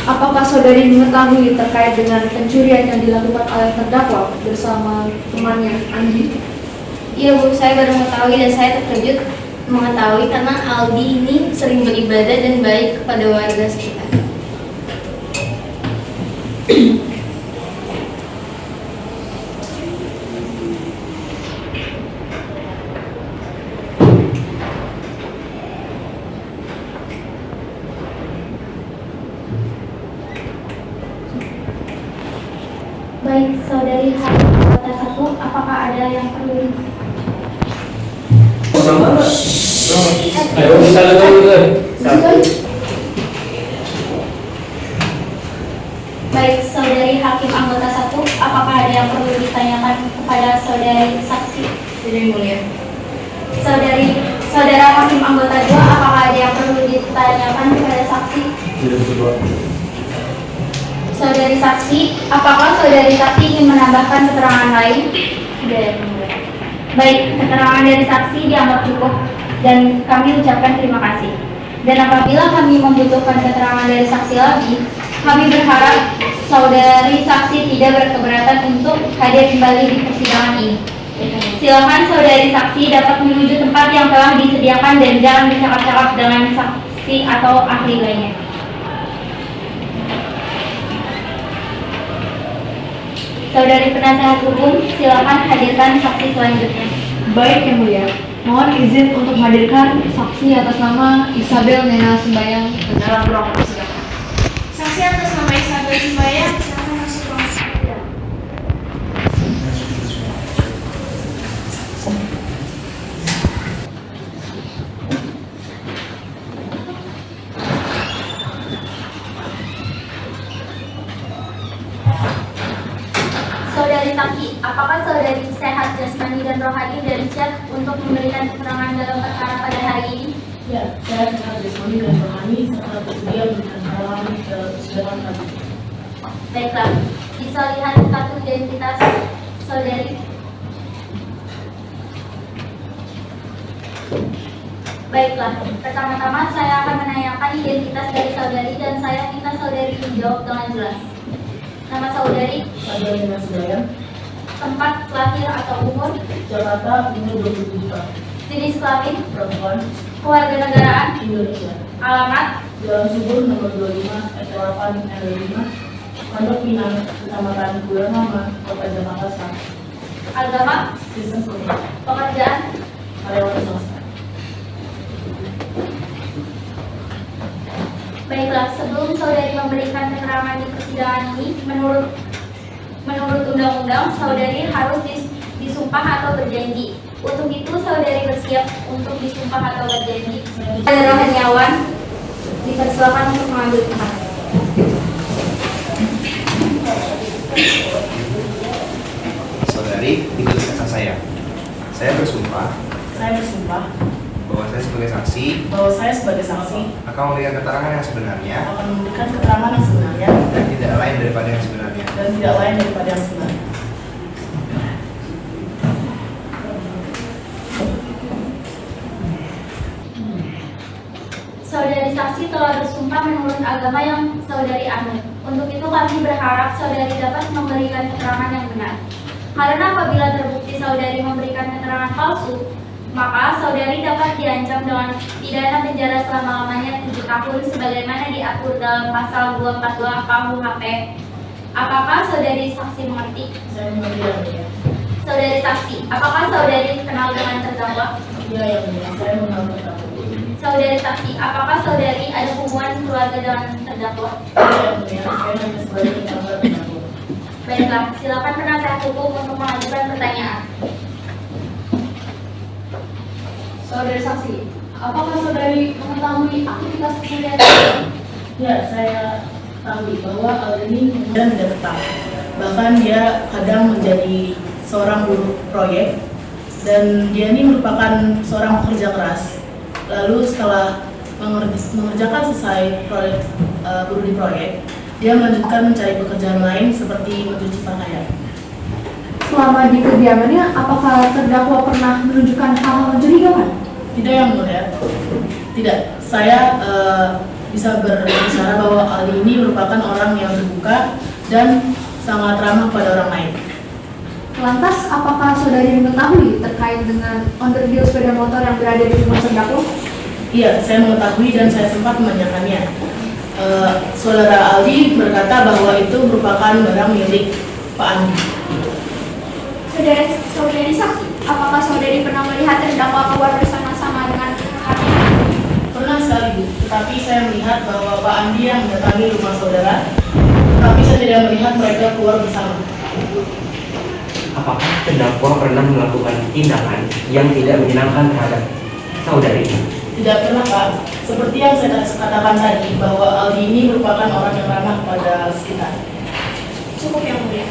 Apakah saudari mengetahui terkait dengan pencurian yang dilakukan oleh terdakwa bersama temannya Andi? Iya Bu, saya baru mengetahui dan saya terkejut mengetahui karena Aldi ini sering beribadah dan baik kepada warga sekitar. Baik, saudari anggota 1, apakah ada yang perlu? Ayo kita lihat. Baik, saudari hakim anggota 1, apakah ada yang perlu ditanyakan kepada saudari saksi? Tidak mulia. Saudara hakim anggota 2, apakah ada yang perlu ditanyakan kepada saksi? Saudari saksi, apakah saudari saksi ingin menambahkan keterangan lain? Tidak mulia. Baik, keterangan dari saksi dianggap cukup dan kami ucapkan terima kasih. Dan apabila kami membutuhkan keterangan dari saksi lagi, kami berharap saudari saksi tidak berkeberatan untuk hadir kembali di persidangan ini. Silakan saudari saksi dapat menuju tempat yang telah disediakan dan jangan bercakap-cakap dengan saksi atau ahli lainnya. Saudari penasihat hukum, silakan hadirkan saksi selanjutnya. Baik yang mulia, mohon izin untuk menghadirkan saksi atas nama Isabel Nena Sembayang ke dalam ruang persidangan. Saksi atas nama Isabel Sembayang, silakan masuk ruang sidang. Saudari saksi, apakah saudari sehat jasmani dan rohani dan siap untuk memberikan keterangan dalam perkara pada hari ini? Ya, saya sehat jasmani dan rohani serta bersedia memberikan keterangan ke persidangan kami. Baiklah, bisa lihat kartu identitas saudari. Baiklah, pertama-tama saya akan menanyakan identitas dari saudari dan saya minta saudari menjawab dengan jelas. Nama saudari, Saudari Nena Sembayang, tempat lahir atau umur, Jakarta, umur 27 tahun, jenis kelamin, perempuan, kewarganegaraan, Indonesia, alamat, Jalan Subur nomor 25, RT 8 RW 5, Pondok Pinang, Kecamatan Bulanama, Kota Jakarta Selatan. agama, Kristen Murni, pekerjaan. karyawan swasta. Baiklah, sebelum saudari memberikan keterangan di persidangan ini, menurut undang-undang, saudari harus disumpah atau berjanji. Untuk itu, saudari bersiap untuk disumpah atau berjanji. Saudara Heniawan, dipersilakan untuk mengambil tempat. Saudari, ikut kata saya. Saya bersumpah bahwa saya sebagai saksi akan memberikan keterangan yang sebenarnya akan memberikan keterangan yang sebenarnya dan tidak lain daripada yang sebenarnya. Saudari saksi telah bersumpah menurut agama yang saudari anut. Untuk itu kami berharap saudari dapat memberikan keterangan yang benar. Karena apabila terbukti saudari memberikan keterangan palsu, maka saudari dapat diancam dengan pidana penjara selama-lamanya 7 tahun sebagaimana diatur dalam pasal 242 KUHP. Apakah saudari saksi mengerti? Saya mengerti yang mulia. Saudari saksi, apakah saudari kenal dengan terdakwa? Iya yang mulia, saya mengenal terdakwa. Saudari saksi, apakah saudari ada hubungan keluarga dengan terdakwa? Iya yang mulia, saya hanya sebagai tetangga terdakwa. Baiklah, silakan penasihat hukum untuk mengajukan pertanyaan. Saudari saksi, apakah saudari mengetahui aktivitas keseharian? Ya, saya tahu bahwa Aldini kemudian tidak tetap. Bahkan dia kadang menjadi seorang buruh proyek dan dia ini merupakan seorang pekerja keras. Lalu setelah mengerjakan selesai proyek buruh di proyek, dia melanjutkan mencari pekerjaan lain seperti mencuci pakaian. Selama di kediamannya, apakah terdakwa pernah menunjukkan hal-hal mencurigakan? Tidak yang mulia, tidak. Saya bisa berbicara bahwa Aldi ini merupakan orang yang terbuka dan sangat ramah pada orang lain. Lantas, apakah saudari mengetahui terkait dengan onderdil sepeda motor yang berada di rumah terdakwa? Iya, saya mengetahui dan saya sempat menanyakannya. Saudara Aldi berkata bahwa itu merupakan barang milik Pak Andi. Saudari saksi, apakah saudari pernah melihat terdakwa keluar bersama-sama dengan rekannya? Pernah sekali Bu, tetapi saya melihat bahwa Pak Andi yang mendatangi rumah saudara, tapi saya tidak melihat mereka keluar bersama. Apakah terdakwa pernah melakukan tindakan yang tidak menyenangkan terhadap saudari? Tidak pernah Pak, seperti yang saya katakan tadi bahwa Aldi ini merupakan orang yang ramah pada sekitar. Cukup yang mulia.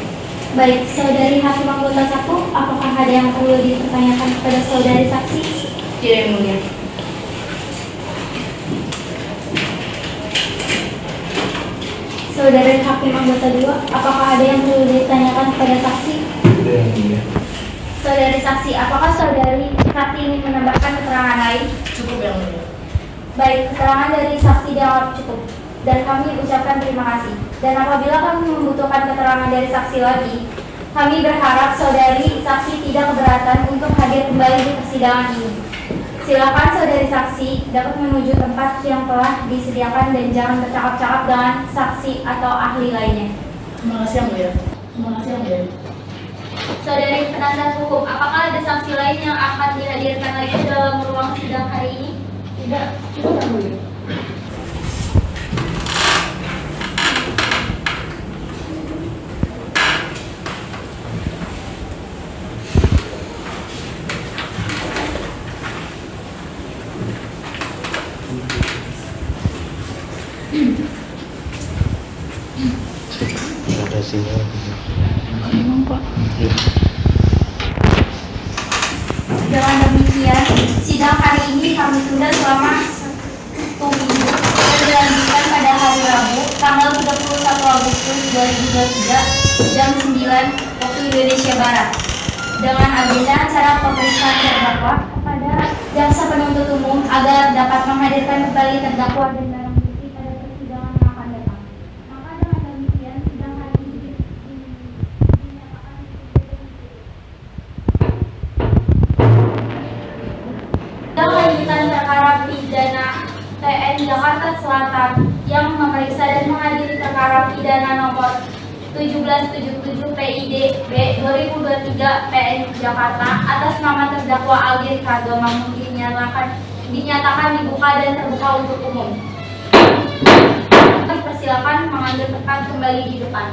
Baik, saudari hakim anggota 1, apakah ada yang perlu dipertanyakan kepada saudari saksi? Tidak yang mulia. Saudari hakim anggota 2, apakah ada yang perlu ditanyakan kepada saksi? Tidak yang mulia. Saudari saksi, apakah saudari saksi ingin menambahkan keterangan lain? Cukup yang mulia. Baik, keterangan dari saksi dianggap cukup dan kami ucapkan terima kasih. Dan apabila kami membutuhkan keterangan dari saksi lagi, kami berharap saudari saksi tidak keberatan untuk hadir kembali di persidangan ini. Silakan saudari saksi dapat menuju tempat yang telah disediakan dan jangan bercakap-cakap dengan saksi atau ahli lainnya. Terima kasih yang mulia. Terima kasih yang mulia. Saudari penasihat hukum, apakah ada saksi lain yang akan dihadirkan lagi dalam ruang sidang hari ini? Tidak, cukup yang mulia. Dengan demikian, sidang hari ini kami tunda selama 1 minggu dan dilanjutkan pada hari Rabu, tanggal 31 Agustus 2023 jam 9 waktu Indonesia Barat. Dengan agenda acara pemeriksaan terdakwa kepada jaksa penuntut umum agar dapat menghadirkan kembali terdakwa dan barang bukti pada persidangan yang akan datang. Maka dengan demikian, sidang hari ini dinyatakan lanjutan perkara pidana PN Jakarta Selatan yang memeriksa dan mengadili perkara pidana nomor 1777 PID B 2023 PN Jakarta atas nama terdakwa Aldi Ricardo Mamung dinyatakan dibuka dan terbuka untuk umum. Persilakan mengambil tempat kembali di depan.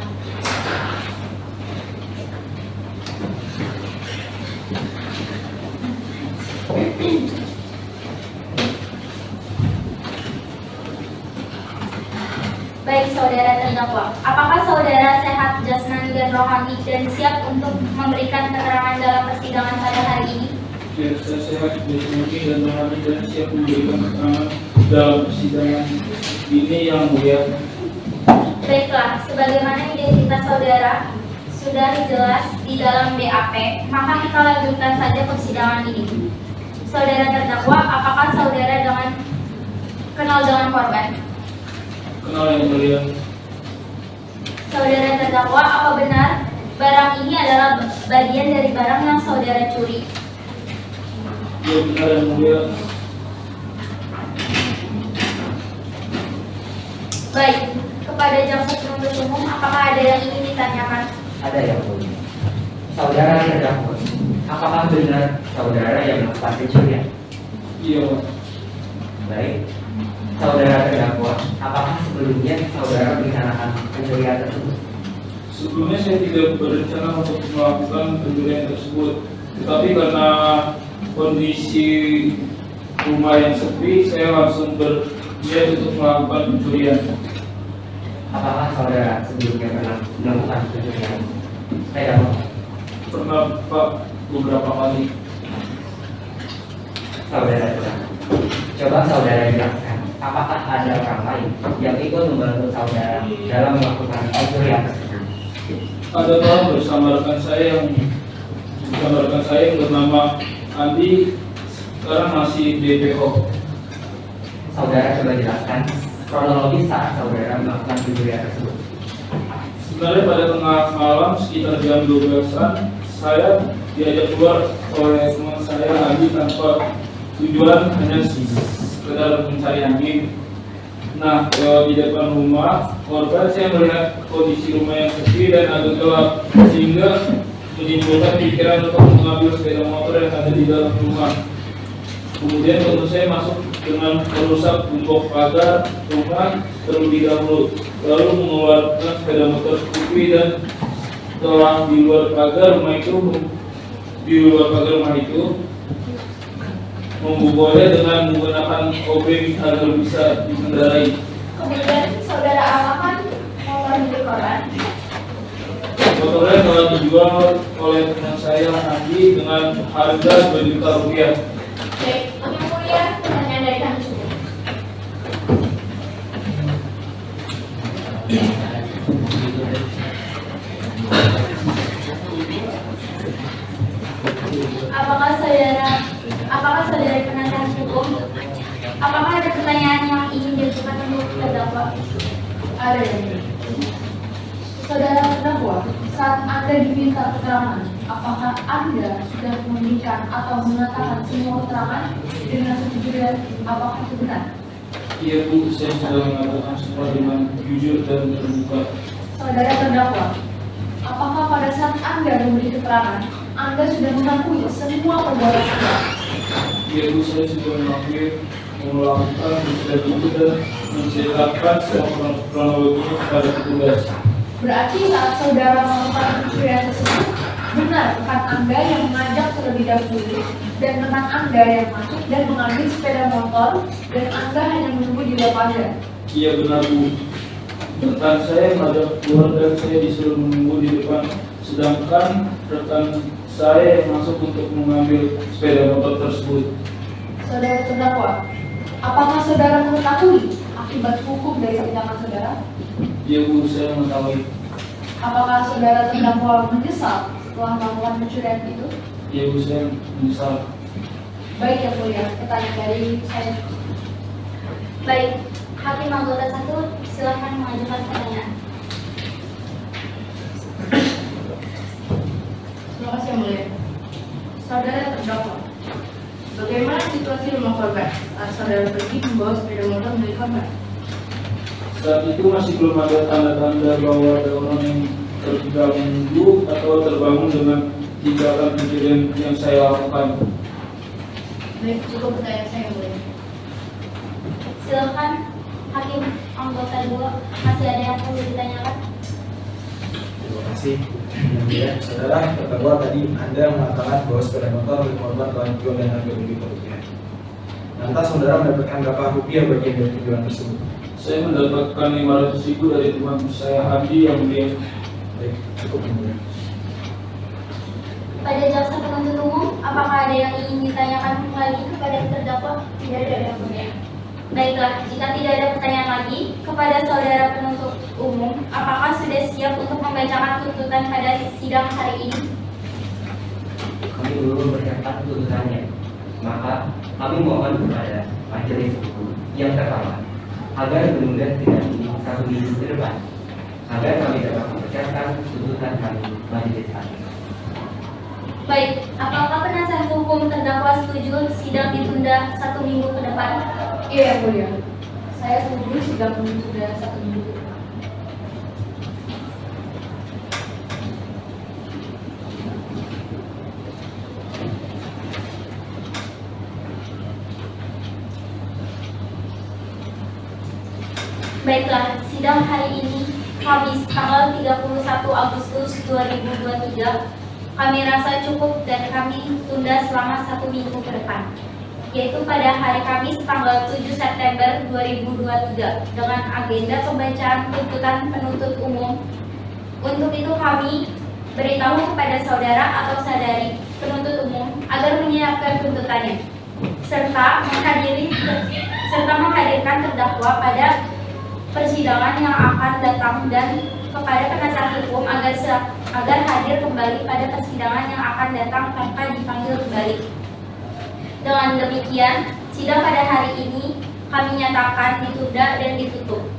Baik saudara terdakwa, apakah saudara sehat jasmani dan rohani dan siap untuk memberikan keterangan dalam persidangan pada hari ini? Ya, saya sehat, bersemangat dan rohani dan siap memberikan keterangan dalam persidangan ini yang mulia. Baiklah, sebagaimana identitas saudara sudah jelas di dalam BAP, maka kita lanjutkan saja persidangan ini. Saudara terdakwa, apakah saudara kenal dengan korban? Kenal yang mulia. Saudara terdakwa, apa benar barang ini adalah bagian dari barang yang saudara curi? Ya, benar yang mulia. Baik, kepada jaksa penuntut umum, apakah ada yang ingin ditanyakan? Ada yang mulia. Saudara terdakwa, apakah benar saudara yang melakukan pencurian? Iya, Pak. Baik. Saudara terdakwa, apakah sebelumnya saudara merencanakan pencurian tersebut? Sebelumnya saya tidak berencana untuk melakukan pencurian tersebut, tetapi karena kondisi rumah yang sepi, saya langsung berniat untuk melakukan pencurian. Apakah saudara sebelumnya pernah melakukan pencurian sepeda motor? Pernah, Pak, beberapa kali. Saudara terdakwa, coba saudara jelaskan, apakah ada orang lain yang ikut membantu saudara dalam melakukan pencurian tersebut? Ada teman bersama rekan saya yang bernama Andi, sekarang masih DPO. Saudara coba jelaskan kronologis saat saudara melakukan pencurian tersebut. Sebenarnya pada tengah malam sekitar jam 12-an, saya diajak keluar oleh teman saya Andi tanpa tujuan, hanya sekedar mencari angin. Nah, di depan rumah korban saya melihat kondisi rumah yang sepi dan agak gelap, sehingga menimbulkan pikiran untuk mengambil sepeda motor yang ada di dalam rumah. Kemudian teman saya masuk dengan merusak gembok pagar rumah terlebih dahulu, lalu mengeluarkan sepeda motor Scoopy dan telah di luar pagar rumah itu membubolnya dengan menggunakan obeng agar bisa dikendarai. Kemudian saudara amankan motor milik korban. Motornya telah dijual oleh teman saya Andi dengan harga 2 juta rupiah. Baik, yang mulia, pertanyaan dari kami cukup. Apakah saudara penasihat hukum? Apakah ada pertanyaan yang ingin diajukan untuk terdakwa? Ada yang mulia. Saudara terdakwa, saat Anda diminta keterangan, apakah Anda sudah memberikan atau mengatakan semua keterangan dengan sejujurnya? Apakah itu benar? Iya Bu, saya sudah mengatakan semua dengan jujur dan terbuka. Saudara terdakwa, apakah pada saat Anda memberi keterangan, Anda sudah mengakui semua perbuatan Anda? Iya Bu, saya sudah melakukan dan menceritakan semua kronologinya kepada petugas. Berarti saat saudara melakukan pencurian tersebut, benar rekan Anda yang mengajak terlebih dahulu dan rekan Anda yang masuk dan mengambil sepeda motor dan Anda hanya menunggu di luar pagar. Iya benar Bu. Rekan saya mengajak keluar dan saya disuruh menunggu di depan, sedangkan rekan saya yang masuk untuk mengambil sepeda motor tersebut. Saudara terdakwa, apakah saudara mengetahui akibat hukum dari tindakan saudara? Iya Bu, saya mengetahui. Apakah saudara terdakwa menyesal setelah melakukan pencurian itu? Iya Bu, saya menyesal. Baik yang mulia, pertanyaan dari saya. Baik, Hakim anggota 1, silakan mengajukan pertanyaan. Terima kasih yang mulia. Saudara terdakwa, bagaimana situasi rumah korban saat saudara pergi membawa sepeda motor milik korban? Saat itu masih belum ada tanda-tanda bahwa ada orang yang terganggu atau terbangun dengan tindakan pencurian yang saya lakukan. Baik, cukup pertanyaan saya yang mulia. Silakan Hakim anggota 2, masih ada yang perlu ditanyakan? Terima kasih. Ya, saudara terdakwa tadi Anda mengatakan bahwa sepeda motor milik korban telah dijual dengan harga 2 juta rupiah. Lantas saudara mendapatkan berapa rupiah bagian dari penjualan tersebut? Saya mendapatkan 500.000 dari teman saya Andi yang mulia. Baik, cukup yang mulia. Pada jaksa penuntut umum, apakah ada yang ingin ditanyakan lagi kepada terdakwa? Tidak ada yang mulia. Baiklah, jika tidak ada pertanyaan lagi kepada saudara penuntut umum, apakah sudah siap untuk membacakan tuntutan pada sidang hari ini? Kami belum mempersiapkan tuntutannya, maka kami mohon kepada majelis hukum yang terhormat agar menunda sidang ini 1 minggu ke depan, agar kami dapat mempersiapkan tuntutan kami majelis hakim. Baik, apakah penasihat hukum terdakwa setuju sidang ditunda 1 minggu ke depan? Iya, yang mulia. Saya setuju sidang ditunda 1 minggu. Baiklah, sidang hari ini Kamis tanggal 31 Agustus 2023 kami rasa cukup dan kami tunda selama 1 minggu ke depan, yaitu pada hari Kamis tanggal 7 September 2023 dengan agenda pembacaan tuntutan penuntut umum. Untuk itu kami beritahu kepada saudara atau saudari penuntut umum agar menyiapkan tuntutannya serta menghadirkan terdakwa pada persidangan yang akan datang dan kepada penasihat hukum agar hadir kembali pada persidangan yang akan datang tanpa dipanggil kembali. Dengan demikian, sidang pada hari ini kami nyatakan ditunda dan ditutup.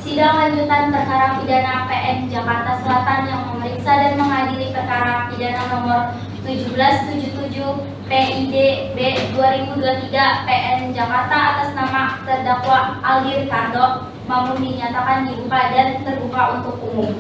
Sidang lanjutan perkara pidana PN Jakarta Selatan yang memeriksa dan mengadili perkara pidana nomor 1777 PID B 2023 PN Jakarta atas nama terdakwa Aldi Ricardo Mamun dinyatakan dibuka dan terbuka untuk umum.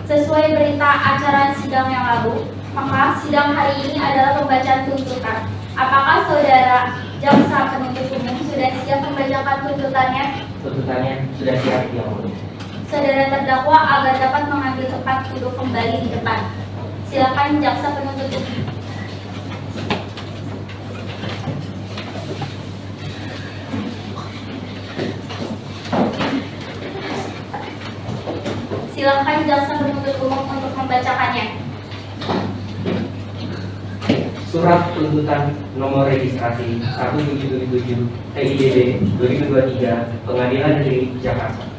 Sesuai berita acara sidang yang lalu, maka sidang hari ini adalah pembacaan tuntutan. Apakah saudara jaksa penuntut umum sudah siap membacakan tuntutannya? Tuntutannya sudah siap, yang mulia. Saudara terdakwa agar dapat mengambil tempat duduk kembali di depan. Silakan jaksa penuntut umum. Silakan jaksa penuntut umum untuk membacakannya. Surat tuntutan nomor registrasi 1777 TIDB 2023 Pengadilan Negeri Jakarta.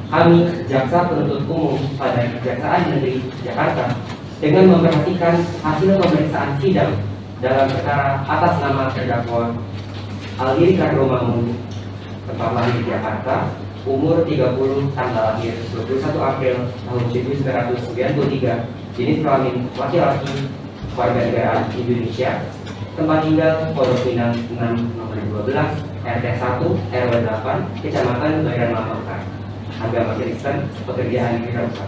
Kami, jaksa penuntut umum pada Kejaksaan Negeri Jakarta, dengan memperhatikan hasil pemeriksaan sidang dalam perkara atas nama terdakwa Aldi Ricardo Mamun, tempat lahir Jakarta, umur 30, tanggal lahir 21 April tahun 1993, jenis kelamin laki-laki, warga negara Indonesia, tempat tinggal Pondok Pinang 6 nomor 12 RT 1 RW 8 Kecamatan Bayan Lampang, agama Kristen, pekerjaan wirausaha.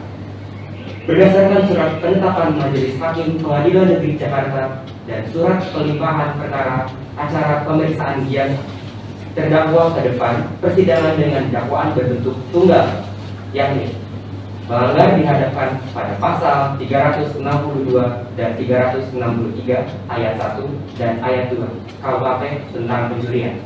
Berdasarkan surat penetapan Majelis Hakim Pengadilan Negeri Jakarta dan surat pelimpahan perkara acara pemeriksaan gian terdakwa ke depan, persidangan dengan dakwaan berbentuk tunggal, yakni melanggar dihadapkan pada pasal 362 dan 363 ayat 1 dan ayat 2 KUHP tentang pencurian.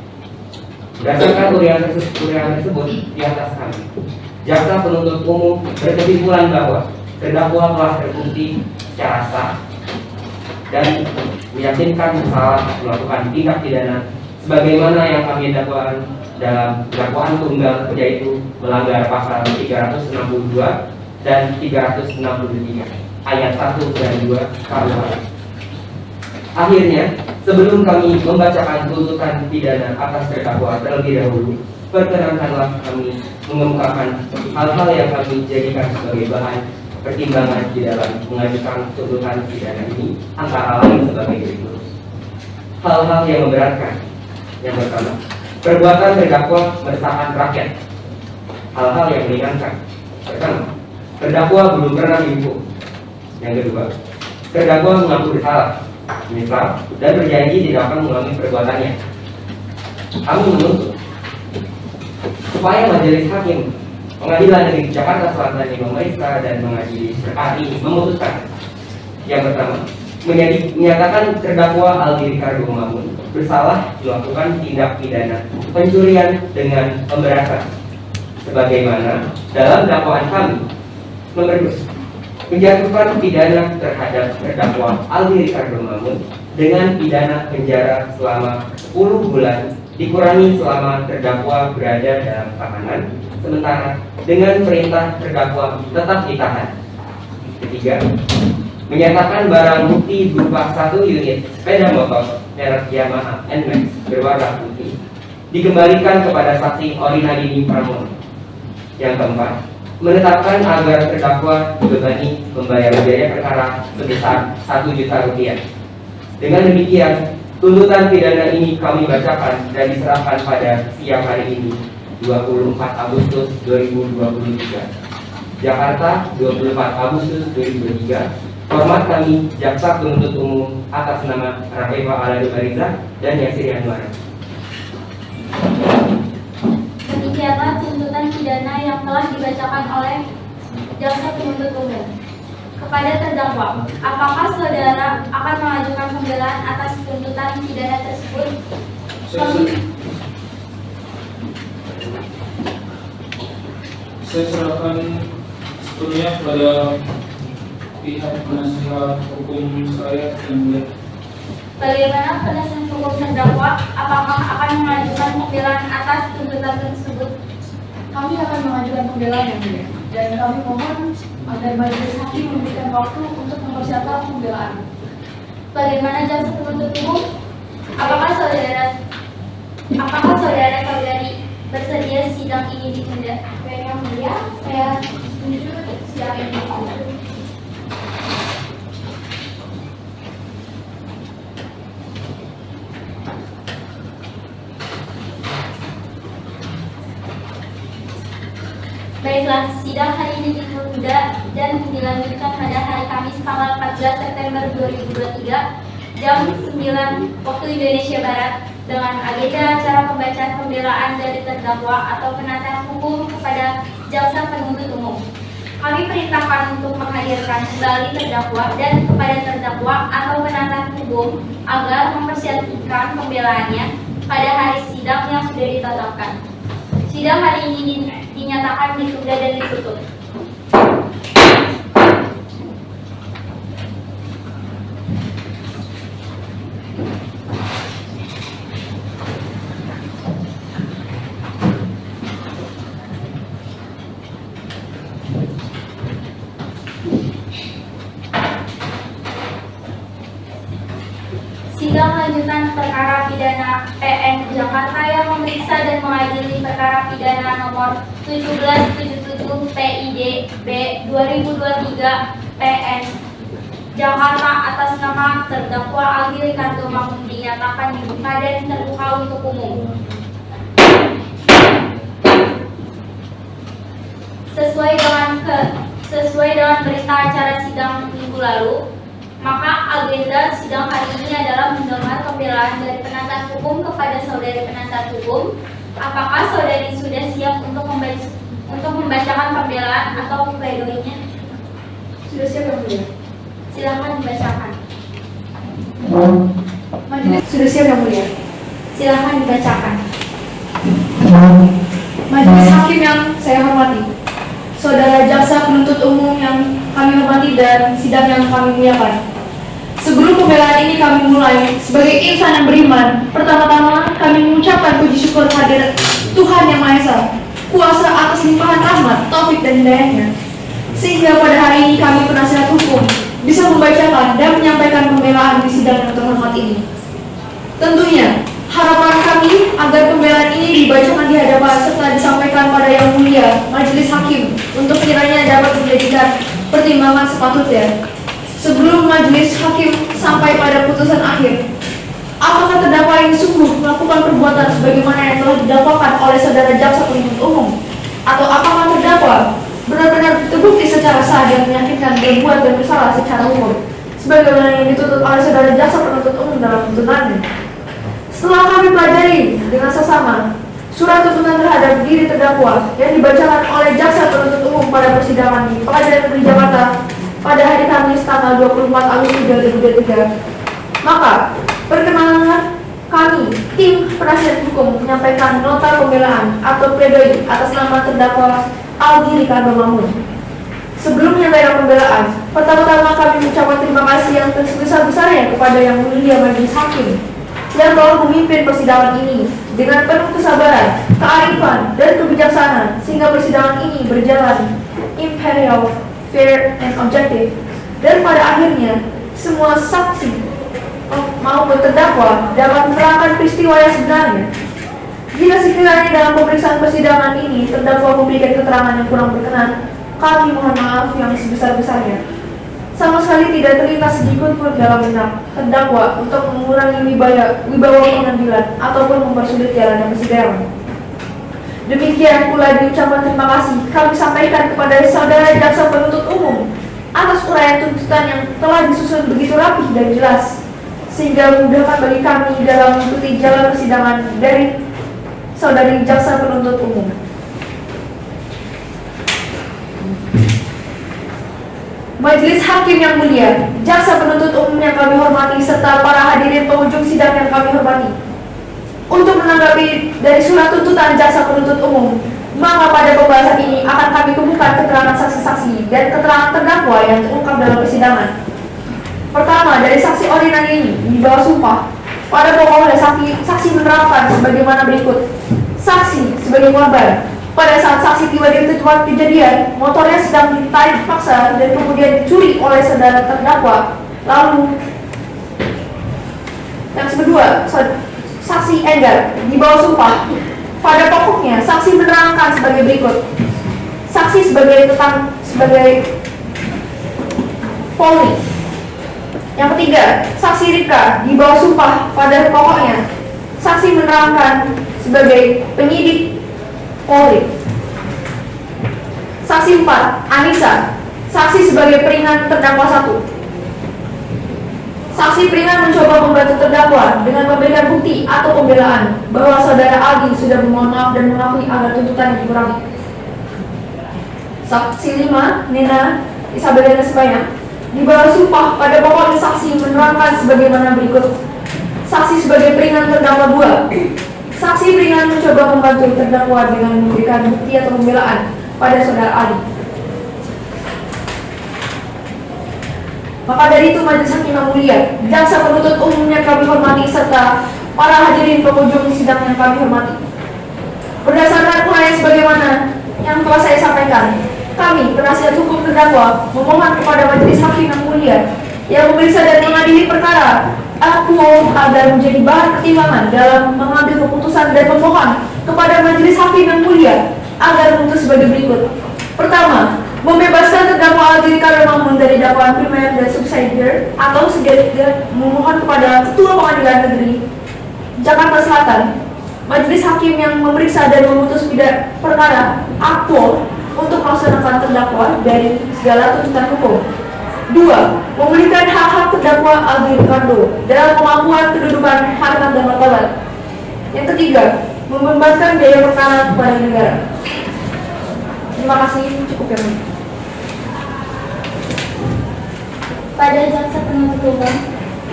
Berdasarkan urian tersebut di atas kami, jaksa penuntut umum berkesimpulan bahwa terdakwa telah terbukti secara sah dan meyakinkan bersalah melakukan tindak pidana sebagaimana yang kami dakwaan dalam dakwaan tunggal, yaitu melanggar pasal 362 dan 363 ayat 1 dan 2 KUHP. Akhirnya, sebelum kami membacakan tuntutan pidana atas terdakwa terlebih dahulu, perkenankanlah kami mengemukakan hal-hal yang kami jadikan sebagai bahan pertimbangan di dalam mengajukan tuntutan pidana ini, antara lain sebagai berikut. Hal-hal yang memberatkan. Yang pertama, perbuatan terdakwa meresahkan rakyat. Hal-hal yang meringankan. Pertama, terdakwa belum pernah dihukum. Yang kedua, terdakwa mengaku bersalah, misal, dan berjanji tidak akan mengulangi perbuatannya. Kami menuntut supaya majelis hakim Pengadilan Negeri Jakarta Selatan yang memeriksa dan mengadili perkara ini memutuskan. Yang pertama, menyatakan terdakwa Aldi Ricardo Mamun bersalah melakukan tindak pidana pencurian dengan pemberatan, sebagaimana dalam dakwaan kami. Nomor 2, menjatuhkan pidana terhadap terdakwa Aldi Ricardo Mamun dengan pidana penjara selama 10 bulan dikurangi selama terdakwa berada dalam tahanan sementara dengan perintah terdakwa tetap ditahan. Ketiga, menyatakan barang bukti berupa 1 unit sepeda motor merek Yamaha NMAX berwarna putih dikembalikan kepada saksi Orinadini Pramono. Yang keempat, menetapkan agar terdakwa dibebani membayar biaya perkara sebesar 1 juta rupiah. Dengan demikian, tuntutan pidana ini kami bacakan dan diserahkan pada siang hari ini, 24 Agustus 2023. Jakarta, 24 Agustus 2023. Hormat kami, Jaksa Penuntut Umum atas nama Rakefa Alado Bariza dan Yasir Yanwar. Demikianlah tuntutan pidana yang telah dibacakan oleh Jaksa Penuntut Umum. Kepada terdakwa, apakah saudara akan mengajukan pembelaan atas tuntutan pidana tersebut? Saya serahkan sepenuhnya kepada pihak penasihat hukum saya yang mulia. Bagaimana penasihat hukum terdakwa? Apakah akan mengajukan pembelaan atas tuntutan tersebut? Kami akan mengajukan pembelaan yang mulia, dan kami mohon agar majelis hakim memberikan waktu untuk mempersiapkan pembelaan. Bagaimana jaksa penuntut umum? Apakah saudara-saudari bersedia sidang ini ditunda? Yang mulia, saya setuju sidang ini ditunda. Baiklah, sidang hari ini ditunda dan dilanjutkan pada hari Kamis tanggal 14 September 2023 jam 9 waktu Indonesia Barat dengan agenda acara pembacaan pembelaan dari terdakwa atau penasihat hukum kepada jaksa penuntut umum. Kami perintahkan untuk menghadirkan kembali terdakwa dan kepada terdakwa atau penasihat hukum agar mempersiapkan pembelaannya pada hari sidang yang sudah ditetapkan. Sidang hari ini dinyatakan ditunda dan ditutup. Sidang lanjutan perkara pidana PN Jakarta yang memeriksa dan mengadili perkara pidana nomor 1777 PID B 2023 PN Jakarta atas nama terdakwa Aldi Ricardo Mamun dinyatakan dibuka dan terbuka untuk umum. Sesuai dengan berita acara sidang minggu lalu, maka agenda sidang hari ini adalah mendengar pembelaan dari penasihat hukum kepada saudari penasihat hukum. Apakah saudari sudah siap untuk membacakan pembelaan atau pledoinya? Sudah siap yang mulia. Silakan dibacakan. Majelis sudah siap yang mulia. Silakan dibacakan. Majelis hakim yang saya hormati, saudara jaksa penuntut umum yang kami hormati dan sidang yang kami muliakan. Sebelum pembelaan ini kami mulai, sebagai insan yang beriman, pertama-tama kami mengucapkan puji syukur kehadirat Tuhan Yang Maha Esa, kuasa atas limpahan rahmat, taufik dan hidayahnya, sehingga pada hari ini kami penasihat hukum bisa membacakan dan menyampaikan pembelaan di sidang yang terhormat ini. Tentunya, harapan kami agar pembelaan ini dibacakan di hadapan serta disampaikan pada yang mulia majelis hakim untuk kiranya dapat menjadikan pertimbangan sepatutnya. Sebelum majelis hakim sampai pada putusan akhir, apakah terdakwa ini sungguh melakukan perbuatan sebagaimana yang telah didakwakan oleh saudara jaksa penuntut umum, atau apakah terdakwa benar-benar terbukti secara sah dan meyakinkan berbuat dan bersalah secara umum, sebagaimana yang dituntut oleh saudara jaksa penuntut umum dalam tuntutannya? Setelah kami pelajari dengan sesama, Surat tuntutan terhadap diri terdakwa yang dibacakan oleh jaksa penuntut umum pada persidangan di Pengadilan Negeri Jakarta pada hari Kamis tanggal 24 Agustus 2023. Maka, perkenalan kami, tim penasihat hukum menyampaikan nota pembelaan atau pledoi atas nama terdakwa Aldi Ricardo Mamun. Sebelum menyampaikan pembelaan, pertama-tama kami mengucapkan terima kasih yang sebesar-besarnya kepada Yang Mulia Majelis Hakim yang telah memimpin persidangan ini dengan penuh kesabaran, kearifan, dan kebijaksanaan sehingga persidangan ini berjalan impartial, fair, and objektif. Dan pada akhirnya, semua saksi maupun terdakwa dapat menerangkan peristiwa yang sebenarnya. Jika sekiranya dalam pemeriksaan persidangan ini terdakwa memberikan keterangan yang kurang berkenan, kami mohon maaf yang sebesar-besarnya. Sama sekali tidak terlintas sedikit pun dalam benak terdakwa untuk mengurangi wibawa pengadilan ataupun mempersulit jalannya persidangan. Demikian pula diucapkan terima kasih kami sampaikan kepada saudara jaksa penuntut umum atas uraian tuntutan yang telah disusun begitu rapih dan jelas, sehingga memudahkan bagi kami dalam mengikuti jalan persidangan dari saudari jaksa penuntut umum. Majelis Hakim yang mulia, jaksa penuntut umum yang kami hormati, serta para hadirin pengunjung sidang yang kami hormati. Untuk menanggapi dari surat tuntutan jaksa penuntut umum, maka pada pembahasan ini akan kami kemukakan keterangan saksi-saksi dan keterangan terdakwa yang terungkap dalam persidangan. Pertama, dari saksi ordinari ini di bawah sumpah, pada pokoknya saksi menerangkan sebagaimana berikut. Saksi sebagai korban, pada saat saksi tiba di tempat kejadian, motornya sedang ditarik paksa dan kemudian dicuri oleh saudara terdakwa. Lalu, yang kedua, saksi Enggar di bawah sumpah. Pada pokoknya, saksi menerangkan sebagai berikut. Saksi sebagai Polri. Yang ketiga, saksi Rika di bawah sumpah. Pada pokoknya, saksi menerangkan sebagai penyidik Polri. Saksi 4, Anissa, saksi sebagai peringan terdakwa 1. Saksi peringan mencoba membantu terdakwa dengan memberikan bukti atau pembelaan bahwa saudara Aldi sudah memohon maaf dan mengakui agar tuntutan dikurangi. Saksi 5, Nina Isabella Sebanyak, di bawah sumpah. Pada pokoknya saksi menerangkan sebagaimana berikut. Saksi sebagai peringan terdakwa 2. Saksi peringan mencoba membantu terdakwa dengan memberikan bukti atau pembelaan pada saudara Ali. Maka dari itu majelis hakim yang mulia, jaksa penuntut umum yang kami hormati, serta para hadirin pengunjung sidang yang kami hormati. Berdasarkan uraian sebagaimana yang telah saya sampaikan, kami penasihat hukum terdakwa memohon kepada majelis hakim yang mulia yang memeriksa dan mengadili perkara agar menjadi bahan pertimbangan dalam mengambil keputusan dan memohon kepada majelis hakim yang mulia agar memutus sebagai berikut. Pertama, membebaskan terdakwa Aldi Ricardo Mamun dari dakwaan primer dan subsidiar, atau sebagai memohon kepada Ketua Pengadilan Negeri Jakarta Selatan, majelis hakim yang memeriksa dan memutus perkara aktual untuk melaksanakan terdakwa dari segala tuntutan hukum. 2. Memberikan hak-hak terdakwa Aldi Ricardo dalam pengakuan kedudukan harkat dan martabat. Yang ketiga, membebankan biaya perkara kepada negara. Terima kasih, cukup ya. Pada jaksa penuntut umum,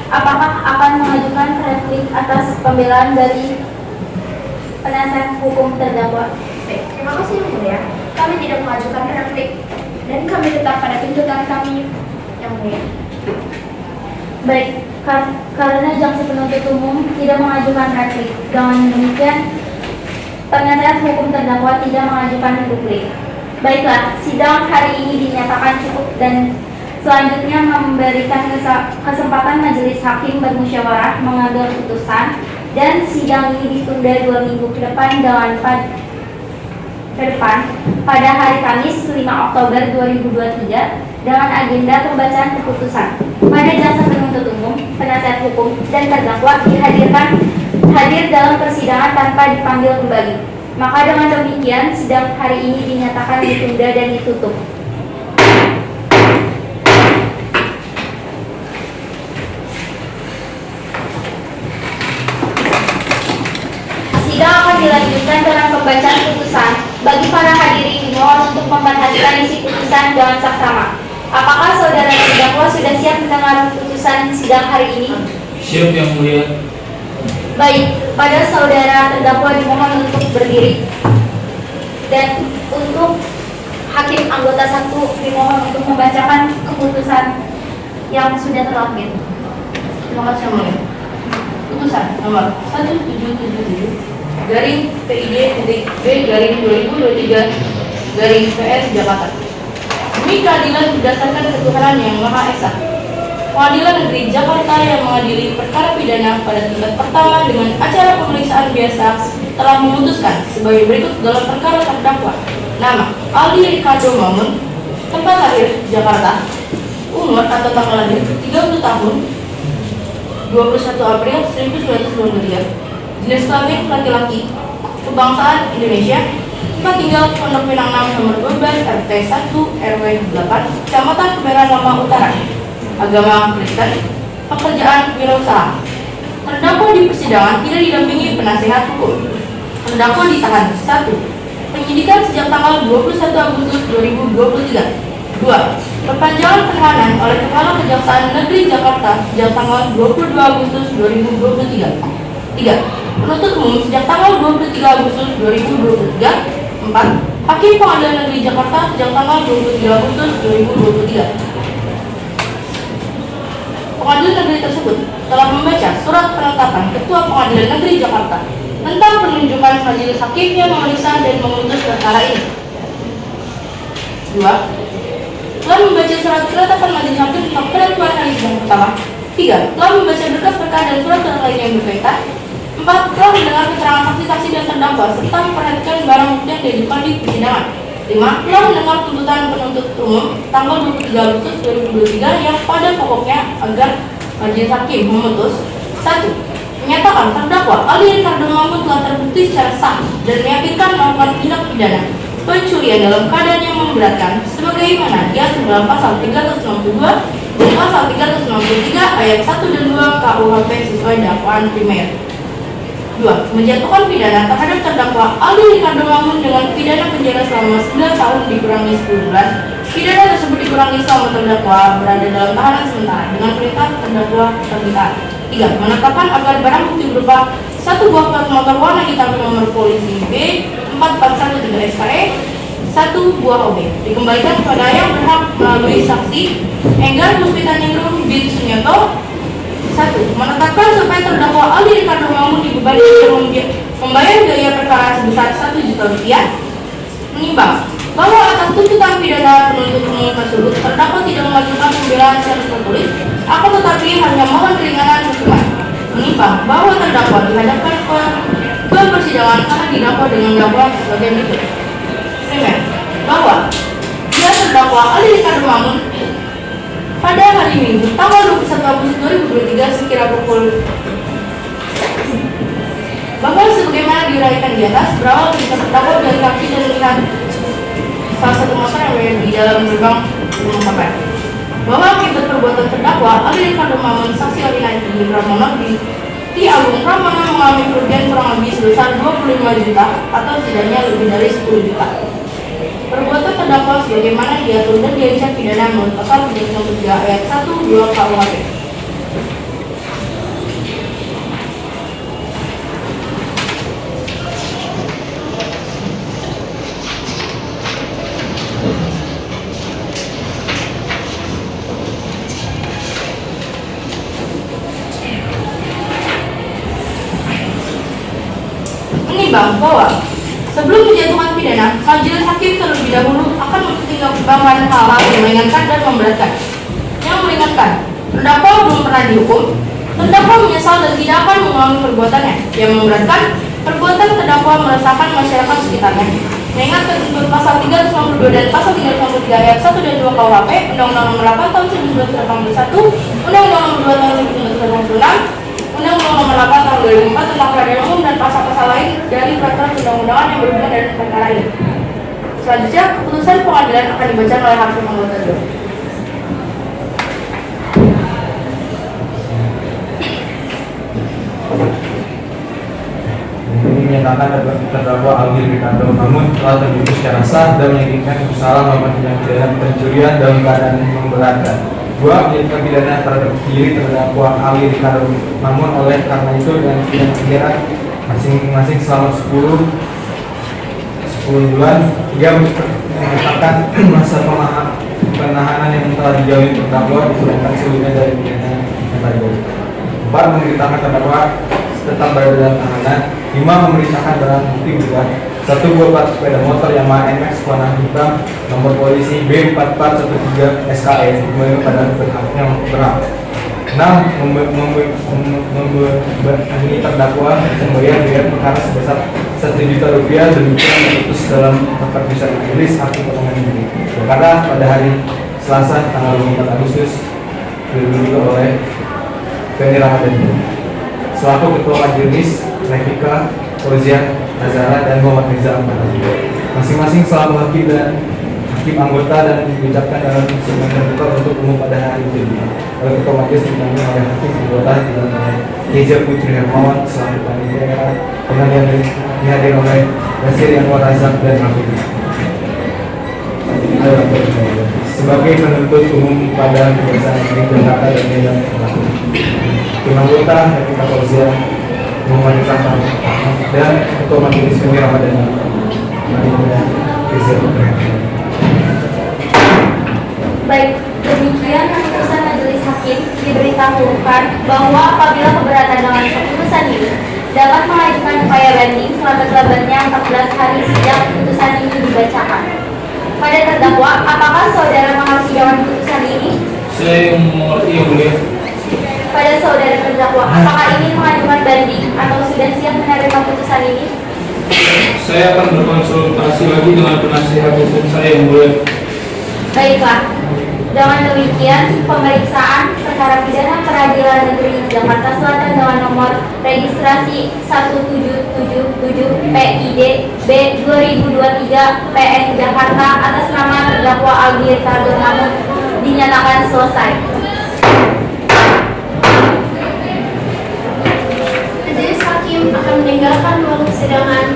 apakah akan mengajukan replik atas pembelaan dari penasihat hukum terdakwa? Terima kasih Yang Mulia. Kami tidak mengajukan replik dan kami tetap pada tuntutan kami Yang Mulia. Baik, karena jaksa penuntut umum tidak mengajukan replik, dengan demikian penasihat hukum terdakwa tidak mengajukan replik. Baiklah, sidang hari ini dinyatakan cukup dan selanjutnya memberikan kesempatan majelis hakim bermusyawarah mengambil keputusan, dan sidang ini ditunda 2 minggu ke depan pada hari Kamis 5 Oktober 2023 dengan agenda pembacaan keputusan. Pada jaksa penuntut umum, penasihat hukum, dan terdakwa hadir dalam persidangan tanpa dipanggil kembali. Maka dengan demikian sidang hari ini dinyatakan ditunda dan ditutup. Sidang akan dilanjutkan melanjutkan dengan pembacaan putusan. Bagi para hadirin dimohon untuk memperhatikan isi putusan dengan saksama. Apakah saudara terdakwa sudah siap mendengar putusan sidang hari ini? Siap Yang Mulia. Baik, pada saudara terdakwa dimohon untuk berdiri. Dan untuk hakim anggota 1 dimohon untuk membacakan keputusan yang sudah terlapir. Terima kasih Yang Mulia. Putusan nomor 1777 garing PID.B garing 2023 garing PS Jakarta. Demi keadilan berdasarkan ketuhanan yang Maha Esa, Pengadilan Negeri Jakarta yang mengadili perkara pidana pada tingkat pertama dengan acara pemeriksaan biasa telah memutuskan sebagai berikut dalam perkara terdakwa. Nama Aldi Ricardo Mamun, tempat lahir Jakarta, umur atau tanggal lahir 30 tahun 21 April 1993, jenis kelamin laki-laki, kebangsaan Indonesia, tempat tinggal Pondok Pinang 6 nomor 12 RT 1 RW 8 Kecamatan Kebayoran Lama Utara, agama Kristen, pekerjaan wirausaha. Terdakwa di persidangan tidak didampingi penasihat hukum. Terdakwa ditahan. 1. Penyidikan sejak tanggal 21 Agustus 2023. 2. Perpanjangan penahanan oleh Kepala Kejaksaan Negeri Jakarta sejak tanggal 22 Agustus 2023. 3. Penuntut umum sejak tanggal 23 Agustus 2023. 4. Hakim Pengadilan Negeri Jakarta sejak tanggal 23 Agustus 2023. Pengadilan Negeri tersebut telah membaca surat penetapan Ketua Pengadilan Negeri Jakarta tentang penunjukan majelis hakim yang memeriksa dan memutus perkara ini. 2. Telah membaca surat penetapan majelis hakim tentang penentuan hari sidang pertama. 3. Telah membaca berkas perkara dan surat lain yang berkaitan. 4. Telah mendengar keterangan saksi-saksi dan terdakwa serta memperhatikan barang bukti yang diajukan di persidangan. 5. Telah mendengar tuntutan penuntut umum tanggal 23 Agustus 2023 yang pada pokoknya agar majelis hakim memutus. 1. Menyatakan terdakwa Aldi Ricardo Mamun telah terbukti secara sah dan meyakinkan melakukan tindak pidana pencurian dalam keadaan yang memberatkan sebagaimana diatur dalam pasal 362 dan pasal 363 ayat 1 dan 2 KUHP sesuai dakwaan primer. 2. Menjatuhkan pidana terhadap terdakwa Aldi Ricardo Mamun dengan pidana penjara selama 9 tahun dikurangi 10 bulan. Pidana tersebut dikurangi selama terdakwa berada dalam tahanan sementara dengan perintah terdakwa terlihat. 3. Menetapkan agar barang bukti berupa 1 buah plat motor warna hitam nomor polisi B 4413 SKE, 1 buah OB dikembalikan kepada yang berhak melalui saksi Enggar Puspita Ningrum bin Sunyoto. 1. Menetapkan supaya terdakwa Aldi Ricardo Mamun dibebani membayar biaya perkara sebesar 1 juta rupiah. Menimbang bahwa atas tuntutan pidana penuntut umum tersebut terdakwa tidak mengajukan pembelaan secara tertulis, akan tetapi hanya mohon keringanan hukuman. Menimbang bahwa terdakwa dihadapkan ke persidangan akan didakwa dengan dakwaan sebagai berikut. Primer, bahwa dia terdakwa Aldi Ricardo Mamun pada hari Minggu tanggal 21 Agustus 2023 sekira pukul bahwa sebagaimana diuraikan di atas berawal ketika terdakwa dari kaki dan melihat salah satu motor yang berada di dalam gerbang rumah makan. Bahwa akibat perbuatan terdakwa Aldi Ricardo Mamun saksi Alina Edi Pramono di Agung Pramono mengalami kerugian kurang lebih sebesar 25 juta atau setidaknya lebih dari 10 juta. Perbuatan terdakwa sebagaimana diatur dan diancam pidana menurut pasal 393 ayat 1 2 KUHP. Menimbang bahwa sebelum menjatuhkan pidana, majelis hakim terlebih dahulu akan mempertimbangkan hal-hal yang meringankan dan memberatkan. Yang meringankan, terdakwa belum pernah dihukum, terdakwa menyesal dan tidak akan mengulangi perbuatannya. Yang memberatkan, perbuatan terdakwa meresahkan masyarakat sekitarnya. Mengingat ketentuan pasal 392 dan pasal 393 ayat 1 dan 2 KUHP, Undang-Undang Nomor 8 Tahun 1981, Undang-Undang Nomor 2 Tahun 1986, Undang-Undang Nomor 8 Tahun 2004 tentang Peradilan Umum dan pasal-pasal lain dari peraturan undang-undangan yang berhubungan dengan perkara ini. Selanjutnya, keputusan pengadilan akan dibaca oleh hakim anggota 2. menyatakan terdakwa Aldi Ricardo Mamun telah terbukti secara sah dan meyakinkan bersalah melakukan tindak pidana pencurian dalam keadaan memberatkan. 2. Menjatuhkan pidana terhadap diri terdakwa Aldi Ricardo Mamun oleh karena itu dengan pidana penjara masing-masing selama 10 bulan. 3. Menetapkan masa penahanan yang telah dijalani terdakwa dikurangkan seluruhnya dari pidana yang tadi. 4. Memerintahkan terdakwa tetap berada dalam tahanan. 5. Memerintahkan barang bukti berupa 1 buah plat sepeda motor Yamaha NMAX warna hitam nomor polisi B4413 SKE dimiliki pada berhaknya berhak. 6. Membebani terdakwa membayar biaya perkara sebesar Rp1 juta demikian tertulis dalam keputusan majelis hakim potongan ini. Perkara pada hari Selasa tanggal 4 Agustus 2022 oleh Feni Ramadhani selaku Ketua Majelis, Revika, Fauzian, Azara, dan Muhammad Riza Ambarani. Masing-masing selaku hakim dan hakim anggota dan diucapkan dalam sidang terbuka untuk umum pada hari ini. Oleh Ketua Majelis ditemani oleh hakim anggota didampingi Keja Putri Hermawan selaku panitia pengadilan dihadiri oleh Basir Anwar Razak dan Rafiq. Sebagai penuntut umum pada Kejaksaan Negeri Jakarta dan Medan Hakim anggota Revika Fauzian, Muhammad Riza dan Ketua Majelis Feni Ramadhani. Baik, demikian keputusan majelis hakim diberitahukan bahwa apabila keberatan dengan keputusan ini dapat mengajukan upaya banding selambat-lambatnya 14 hari sejak keputusan ini dibacakan. Pada terdakwa, apakah saudara mengerti dengan keputusan ini? Saya mengerti yang mulia. Pada saudara terdakwa, apakah ingin mengajukan banding atau sudah siap menerima keputusan ini? Saya akan berkonsultasi lagi dengan penasihat hukum saya yang mulia. Baiklah, dengan demikian pemeriksaan perkara pidana Peradilan Negeri Jakarta Selatan dengan nomor registrasi 1777 PID B 2023 PN Jakarta atas nama terdakwa Aldi Ricardo Mamun dinyatakan selesai. Majelis hakim akan meninggalkan ruang persidangan